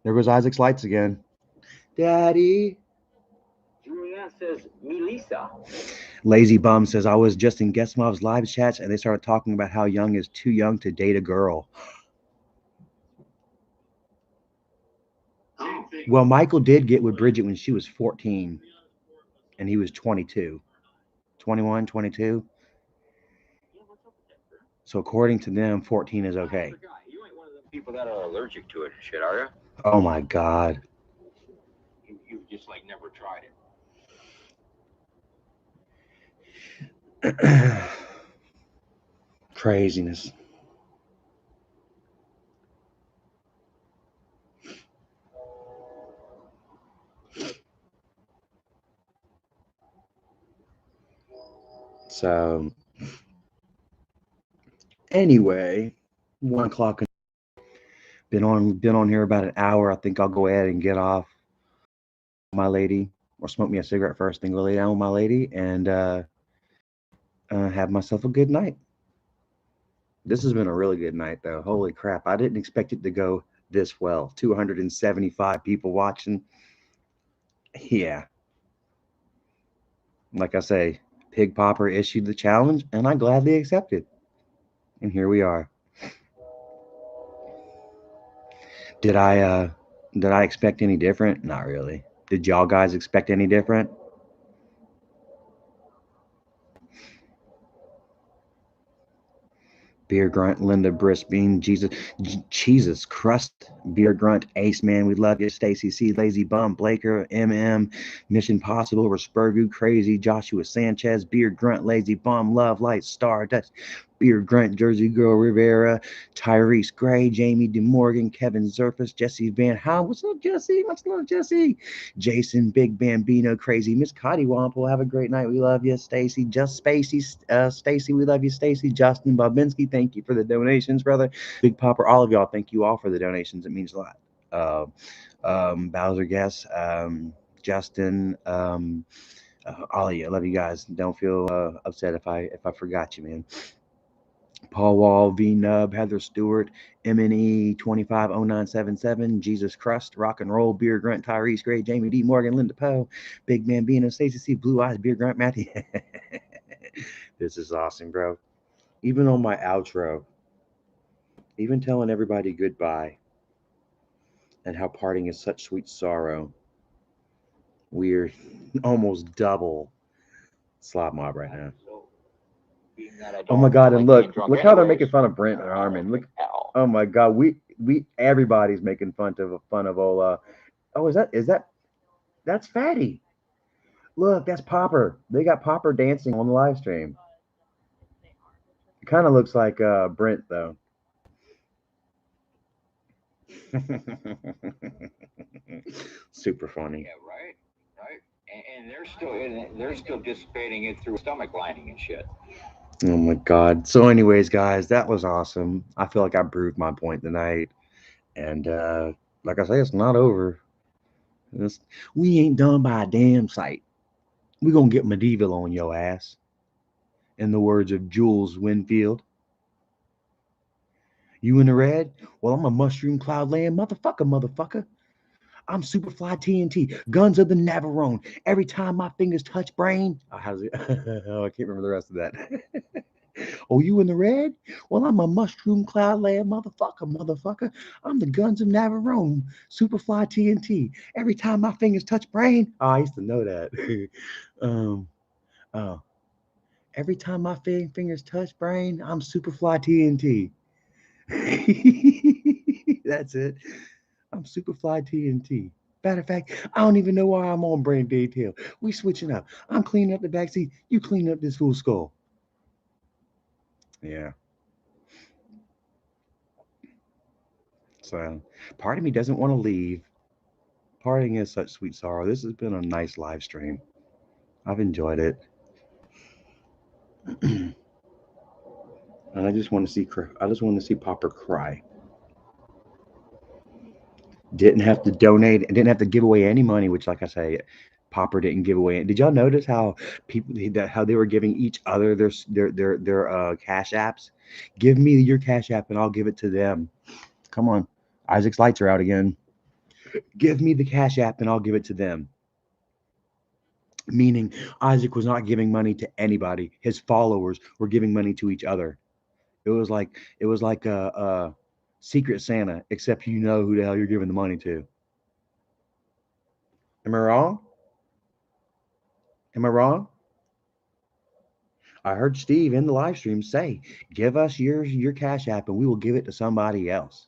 there goes Isaac's lights again. Daddy. Julian says, Melissa. Lazy Bum says, I was just in Guest Mob's live chats and they started talking about how young is too young to date a girl. Well, Michael did get with Bridget when she was 14 and he was 22. 21, 22. So according to them, 14 is okay. You ain't one of them people that are allergic to it and shit, are you? Oh my God. You just like never tried it. Craziness. So anyway, 1 o'clock. Been on here about an hour. I think I'll go ahead and get off my lady, or smoke me a cigarette first, then go lay down with my lady and have myself a good night. This has been a really good night, though. Holy crap! I didn't expect it to go this well. 275 people watching. Yeah, like I say, Pig Popper issued the challenge, and I gladly accepted. And here we are. Did I expect any different? Not really. Did y'all guys expect any different? Beer Grunt, Linda Brisbane, Jesus Crust, Beer Grunt, Ace Man, we love you, Stacy C, Lazy Bum, Blaker, MM, Mission Possible, Respergu, Crazy, Joshua Sanchez, Beer Grunt, Lazy Bum, Love Light, Stardust, Beer Grunt, Jersey Girl Rivera, Tyrese Gray, Jamie DeMorgan, Kevin Zerfus, Jesse Van Howe. What's up, Jesse? Much love, Jesse. Jason, Big Bambino, Crazy, Miss Cotty Wample. Have a great night. We love you, Stacy. Just Spacey, Stacy. We love you, Stacy. Justin Bobinski, thank you for the donations, brother. Big Popper, all of y'all, thank you all for the donations. It means a lot. Bowser Guess, Justin, all of you. I love you guys. Don't feel upset if I forgot you, man. Paul Wall, V Nub, Heather Stewart, MNE 250977, Jesus Crust, Rock and Roll, Beer Grunt, Tyrese Gray, Jamie D. Morgan, Linda Poe, Big Man Bino, Stacey C, Blue Eyes, Beer Grunt, Matthew. This is awesome, bro. Even on my outro, even telling everybody goodbye and how parting is such sweet sorrow, we're almost double Slop Mob right now. Oh my God! And Look how they're making fun of Brent and Armin. Look, Hell. oh my God, everybody's making fun of Ola. Oh, that's Fatty? Look, that's Popper. They got Popper dancing on the live stream. It kind of looks like Brent though. Super funny. Yeah, right, right. And they're still dissipating it through stomach lining and shit. Oh my God. So, anyways, guys, that was awesome. I feel like I proved my point tonight. And like I say, it's not over. It's, we ain't done by a damn sight. We gonna get medieval on your ass. In the words of Jules Winfield. You in the red? Well, I'm a mushroom cloud laying motherfucker. I'm Superfly TNT, guns of the Navarone. Every time my fingers touch brain. Oh, how's it? Oh, I can't remember the rest of that. Oh, you in the red? Well, I'm a mushroom cloud layer motherfucker. I'm the guns of Navarone, Superfly TNT. Every time my fingers touch brain. Oh, I used to know that. um, oh, every time my fingers touch brain, I'm Superfly TNT. That's it. I'm Superfly TNT. Matter of fact, I don't even know why I'm on brain detail. We switching up. I'm cleaning up the backseat. You clean up this fool skull. Yeah. So part of me doesn't want to leave. Parting is such sweet sorrow. This has been a nice live stream. I've enjoyed it. And I just want to see Popper cry. Didn't have to donate, didn't have to give away any money, which like I say, Popper didn't give away. Did y'all notice how how they were giving each other their cash apps? Give me your cash app and I'll give it to them. Come on. Isaac's lights are out again. Give me the cash app and I'll give it to them. Meaning Isaac was not giving money to anybody. His followers were giving money to each other. It was like a secret Santa, except you know who the hell you're giving the money to. Am I wrong? Am I wrong? I heard Steve in the live stream say, "Give us your cash app and we will give it to somebody else."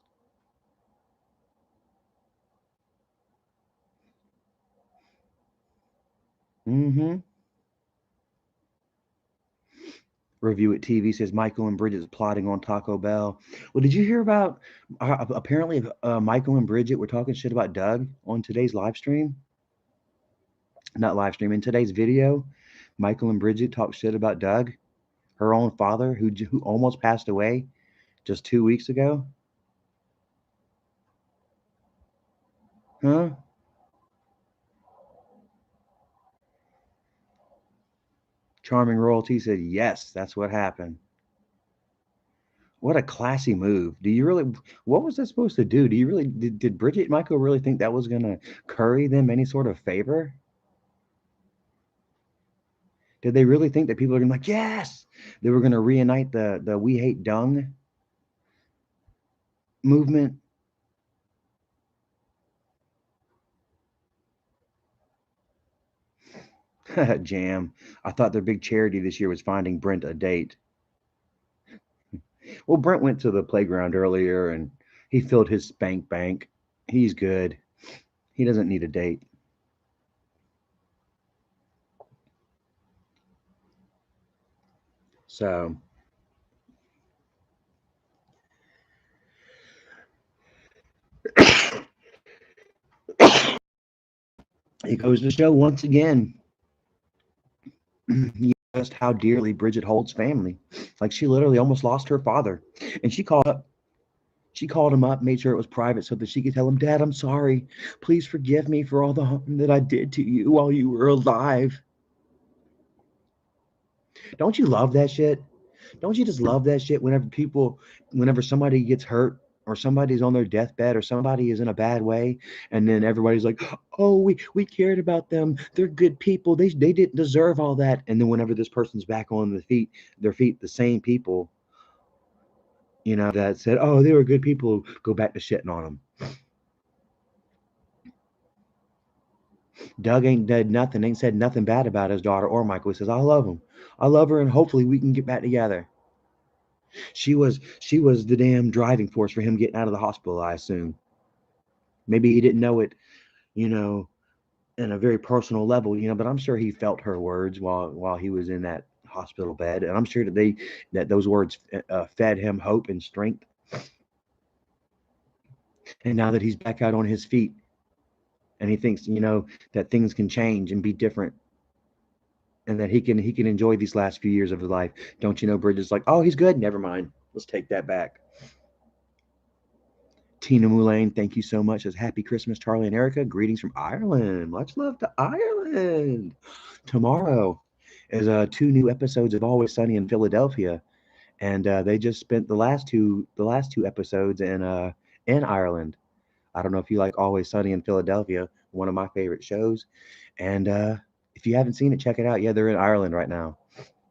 Mm-hmm. Review at TV says Michael and Bridget's plotting on Taco Bell. Well, did you hear about apparently Michael and Bridget were talking shit about Doug on today's live stream? Not live stream, in today's video. Michael and Bridget talked shit about Doug, her own father, who almost passed away just 2 weeks ago. Huh? Charming Royalty said, yes, that's what happened. What a classy move. Do you really, what was that supposed to do? Do you really, did Bridget and Michael really think that was going to curry them any sort of favor? Did they really think that people are going to be like, yes, they were going to reunite the We Hate Dung movement? Jam. I thought their big charity this year was finding Brent a date. Well, Brent went to the playground earlier and he filled his spank bank. He's good. He doesn't need a date. So it goes to show once again just how dearly Bridget holds family. Like she literally almost lost her father. And she called him up, made sure it was private so that she could tell him, Dad, I'm sorry. Please forgive me for all the harm that I did to you while you were alive. Don't you love that shit? Don't you just love that shit whenever somebody gets hurt or somebody's on their deathbed or somebody is in a bad way, and then everybody's like, oh, we cared about them. They're good people. They didn't deserve all that. And then whenever this person's back on their feet, the same people, that said, oh, they were good people, go back to shitting on them. Doug ain't did nothing, ain't said nothing bad about his daughter or Michael. He says, I love him. I love her, and hopefully we can get back together. She was the damn driving force for him getting out of the hospital, I assume. Maybe he didn't know it, you know, in a very personal level, but I'm sure he felt her words while he was in that hospital bed, and I'm sure that those words fed him hope and strength. And now that he's back out on his feet, and he thinks, that things can change and be different, and that he can enjoy these last few years of his life. Don't you know, Bridget's like, oh, he's good. Never mind. Let's take that back. Tina Moulane, thank you so much. Says happy Christmas, Charlie and Erica. Greetings from Ireland. Much love to Ireland. Tomorrow is 2 new episodes of Always Sunny in Philadelphia, and they just spent the last two episodes in Ireland. I don't know if you like Always Sunny in Philadelphia, one of my favorite shows. And if you haven't seen it, check it out. Yeah, they're in Ireland right now.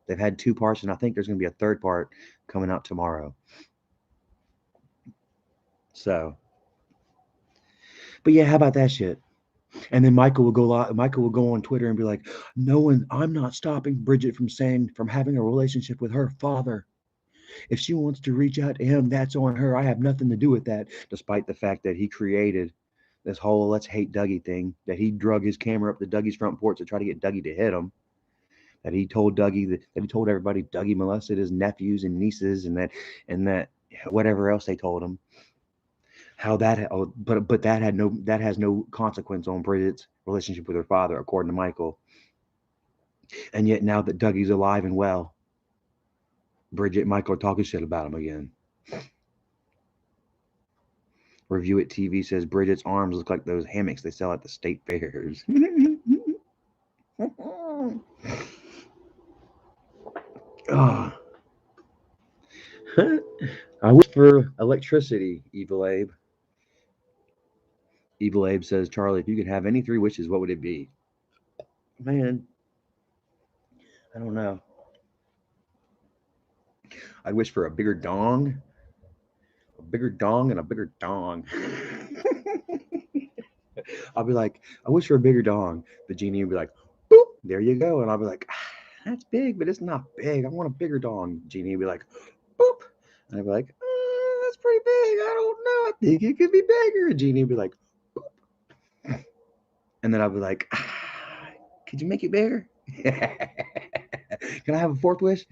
They've had 2 parts, and I think there's going to be a third part coming out tomorrow. So, but yeah, how about that shit? And then Michael will go on Twitter and be like, "No one, I'm not stopping Bridget from having a relationship with her father. If she wants to reach out to him, that's on her. I have nothing to do with that." Despite the fact that he created this whole "let's hate Dougie" thing, that he drug his camera up to Dougie's front porch to try to get Dougie to hit him. That he told that he told everybody Dougie molested his nephews and nieces, and that whatever else they told him. How that, but that has no consequence on Bridget's relationship with her father, according to Michael. And yet now that Dougie's alive and well, Bridget and Michael are talking shit about him again. Review It TV says Bridget's arms look like those hammocks they sell at the state fairs. Oh. I wish for electricity, Evil Abe. Evil Abe says, Charlie, if you could have any 3 wishes, what would it be? Man, I don't know. I'd wish for a bigger dong. I'll be like, I wish for a bigger dong. The genie would be like, boop, there you go. And I'll be like, that's big, but it's not big. I want a bigger dong. Genie would be like, boop. And I'd be like, that's pretty big. I don't know. I think it could be bigger. Genie would be like, boop. And then I'll be like, could you make it bigger? Can I have a fourth wish?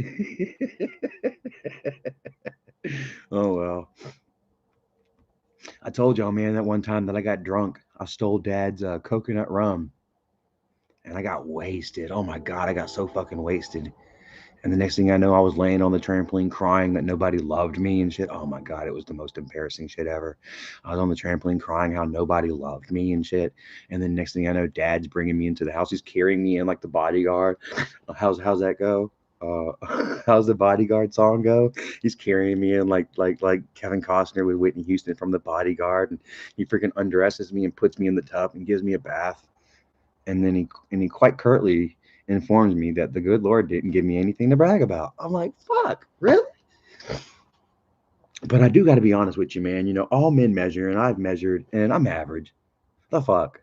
Oh, well. I told y'all, man, that one time that I got drunk, I stole Dad's coconut rum, and I got wasted. Oh my God, I got so fucking wasted. And the next thing I know, I was laying on the trampoline crying that nobody loved me and shit. Oh my God, it was the most embarrassing shit ever. I was on the trampoline crying how nobody loved me and shit. And then next thing I know, Dad's bringing me into the house. He's carrying me in like the bodyguard. How's that go? How's the bodyguard song go? He's carrying me in like Kevin Costner with Whitney Houston from the bodyguard, and he freaking undresses me and puts me in the tub and gives me a bath. And then he quite curtly informs me that the good Lord didn't give me anything to brag about. I'm like, fuck, really? But I do got to be honest with you, man. All men measure, and I've measured, and I'm average. The fuck?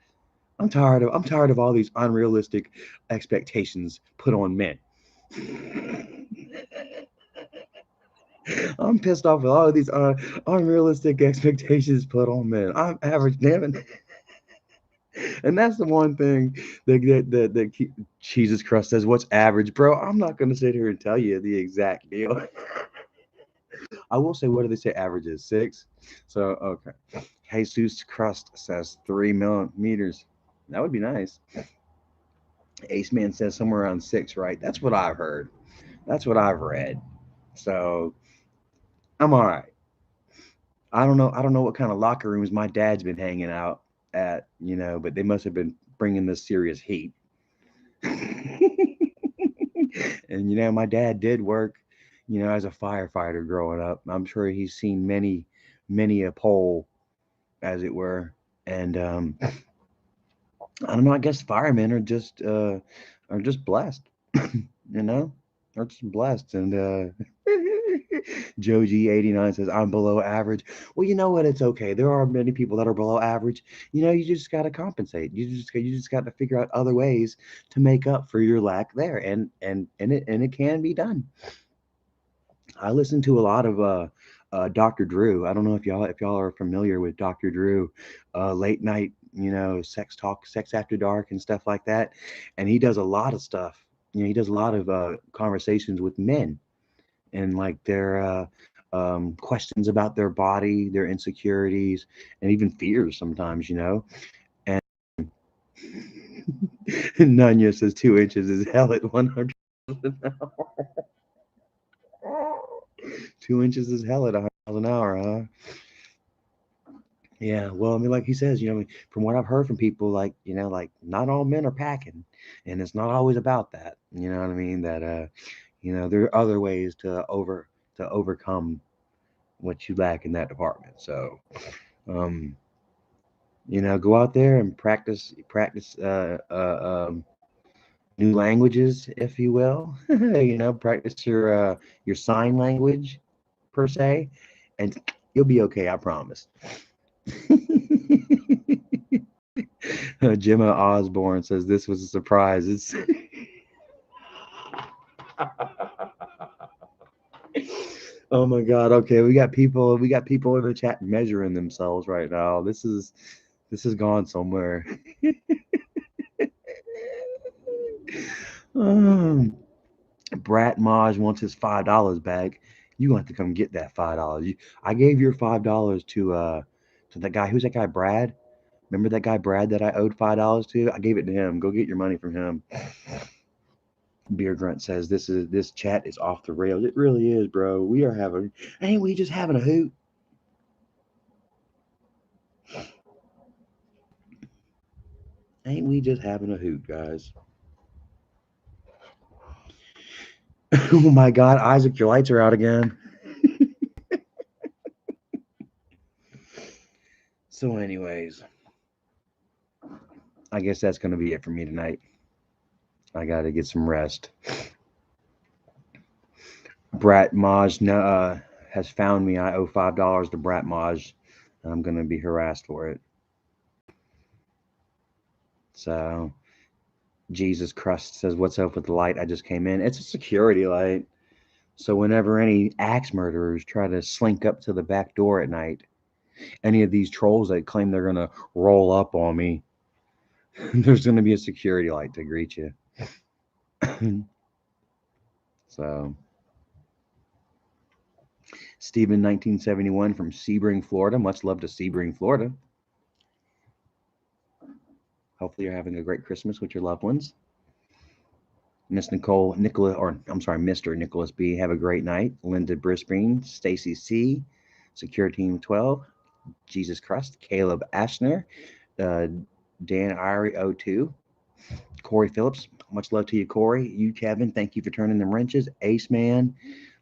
I'm tired of all these unrealistic expectations put on men. I'm pissed off with all of these unrealistic expectations put on men. I'm average, damn it. And that's the one thing that Jesus Christ says, what's average, bro? I'm not going to sit here and tell you the exact deal. I will say, what do they say average is? 6? So, okay. Jesus Christ says 3 millimeters. That would be nice. Ace Man says somewhere around 6, right? That's what I've heard. That's what I've read. So, I'm all right. I don't know what kind of locker rooms my dad's been hanging out at, but they must have been bringing this serious heat. And my dad did work, as a firefighter growing up. I'm sure he's seen many a pole, as it were. And I don't know. I guess firemen are just blessed, They're just blessed, and Joe G89 says I'm below average. Well, you know what? It's okay. There are many people that are below average. You just got to compensate. You just got to figure out other ways to make up for your lack there, and it can be done. I listen to a lot of Dr. Drew. I don't know if y'all are familiar with Dr. Drew, late night, sex talk, sex after dark, and stuff like that. And he does a lot of stuff. He does a lot of conversations with men and like their questions about their body, their insecurities, and even fears sometimes. And Nanya says 2 inches is hell at 100 an hour. 2 inches is hell at 100 miles an hour, huh? Yeah, well, I mean, like he says, from what I've heard from people, like, like not all men are packing, and it's not always about that. You know what I mean? That there are other ways to overcome what you lack in that department. So, um, go out there and practice new languages, if you will. Practice your sign language per se, and you'll be okay. I promise. Gemma Osborne says this was a surprise. It's oh my god. Okay, we got people in the chat measuring themselves right now. This has gone somewhere. um, Brat Maj wants his $5 back. You gonna have to come get that $5. I gave your $5 to that guy. Who's that guy? Brad. Remember that guy Brad that I owed $5 to? I gave it to him. Go get your money from him. Beer Grunt says this chat is off the rails. It really is, bro. Ain't we just having a hoot? Ain't we just having a hoot, guys? Oh my god, Isaac, your lights are out again. So anyways, I guess that's gonna be it for me tonight. I gotta get some rest. Brat Maj has found me. I owe $5 to Brat Maj. I'm gonna be harassed for it. So Jesus Crust says, "What's up with the light? I just came in. It's a security light. So whenever any axe murderers try to slink up to the back door at night, any of these trolls that claim they're gonna roll up on me, there's gonna be a security light to greet you." So Stephen 1971 from Sebring, Florida. Much love to Sebring, Florida. Hopefully you're having a great Christmas with your loved ones. Miss Nicole, Nicola, or I'm sorry, Mr. Nicholas B. Have a great night. Linda Brisbane, Stacy C, Secure Team 12, Jesus Crust, Caleb Ashner, uh, Dan Irie 02, Corey Phillips. Much love to you, Corey. You, Kevin, thank you for turning them wrenches. Ace Man,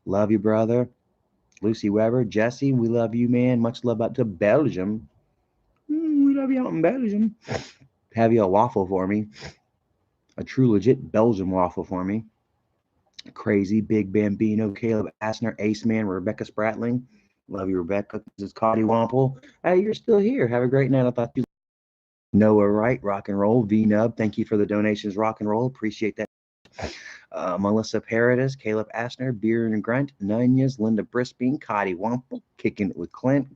love you, brother. Lucy Weber, Jesse, we love you, man. Much love out to Belgium. We love you out in Belgium. Have you a waffle for me? A true legit Belgium waffle for me. Crazy Big Bambino, Caleb Asner, Ace Man, Rebecca Spratling. Love you, Rebecca. This is Cotty Wample. Hey, you're still here. Have a great night. I thought you Noah Wright, rock and roll. V Nub, thank you for the donations, rock and roll. Appreciate that. Melissa Paradis, Caleb Asner, Beer and Grunt, Nunez, Linda Brisbane, Cotty Wample, Kicking It with Clint,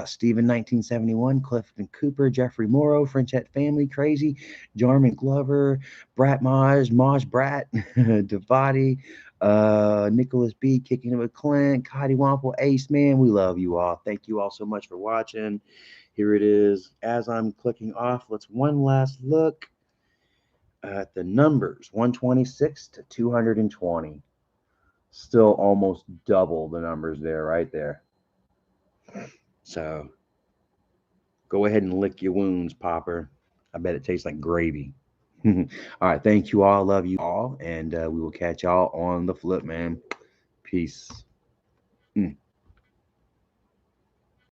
Stephen 1971, Clifton Cooper, Jeffrey Morrow, Frenchette Family, Crazy, Jarman Glover, Brat Maj Brat, Devati, Nicholas B, Kicking It with Clint, Cotty Wample, Ace Man. We love you all. Thank you all so much for watching. Here it is. As I'm clicking off, let's one last look at the numbers 126 to 220. Still almost double the numbers there, right there. So go ahead and lick your wounds, Popper. I bet it tastes like gravy. All right. Thank you all. Love you all. And we will catch y'all on the flip, man. Peace.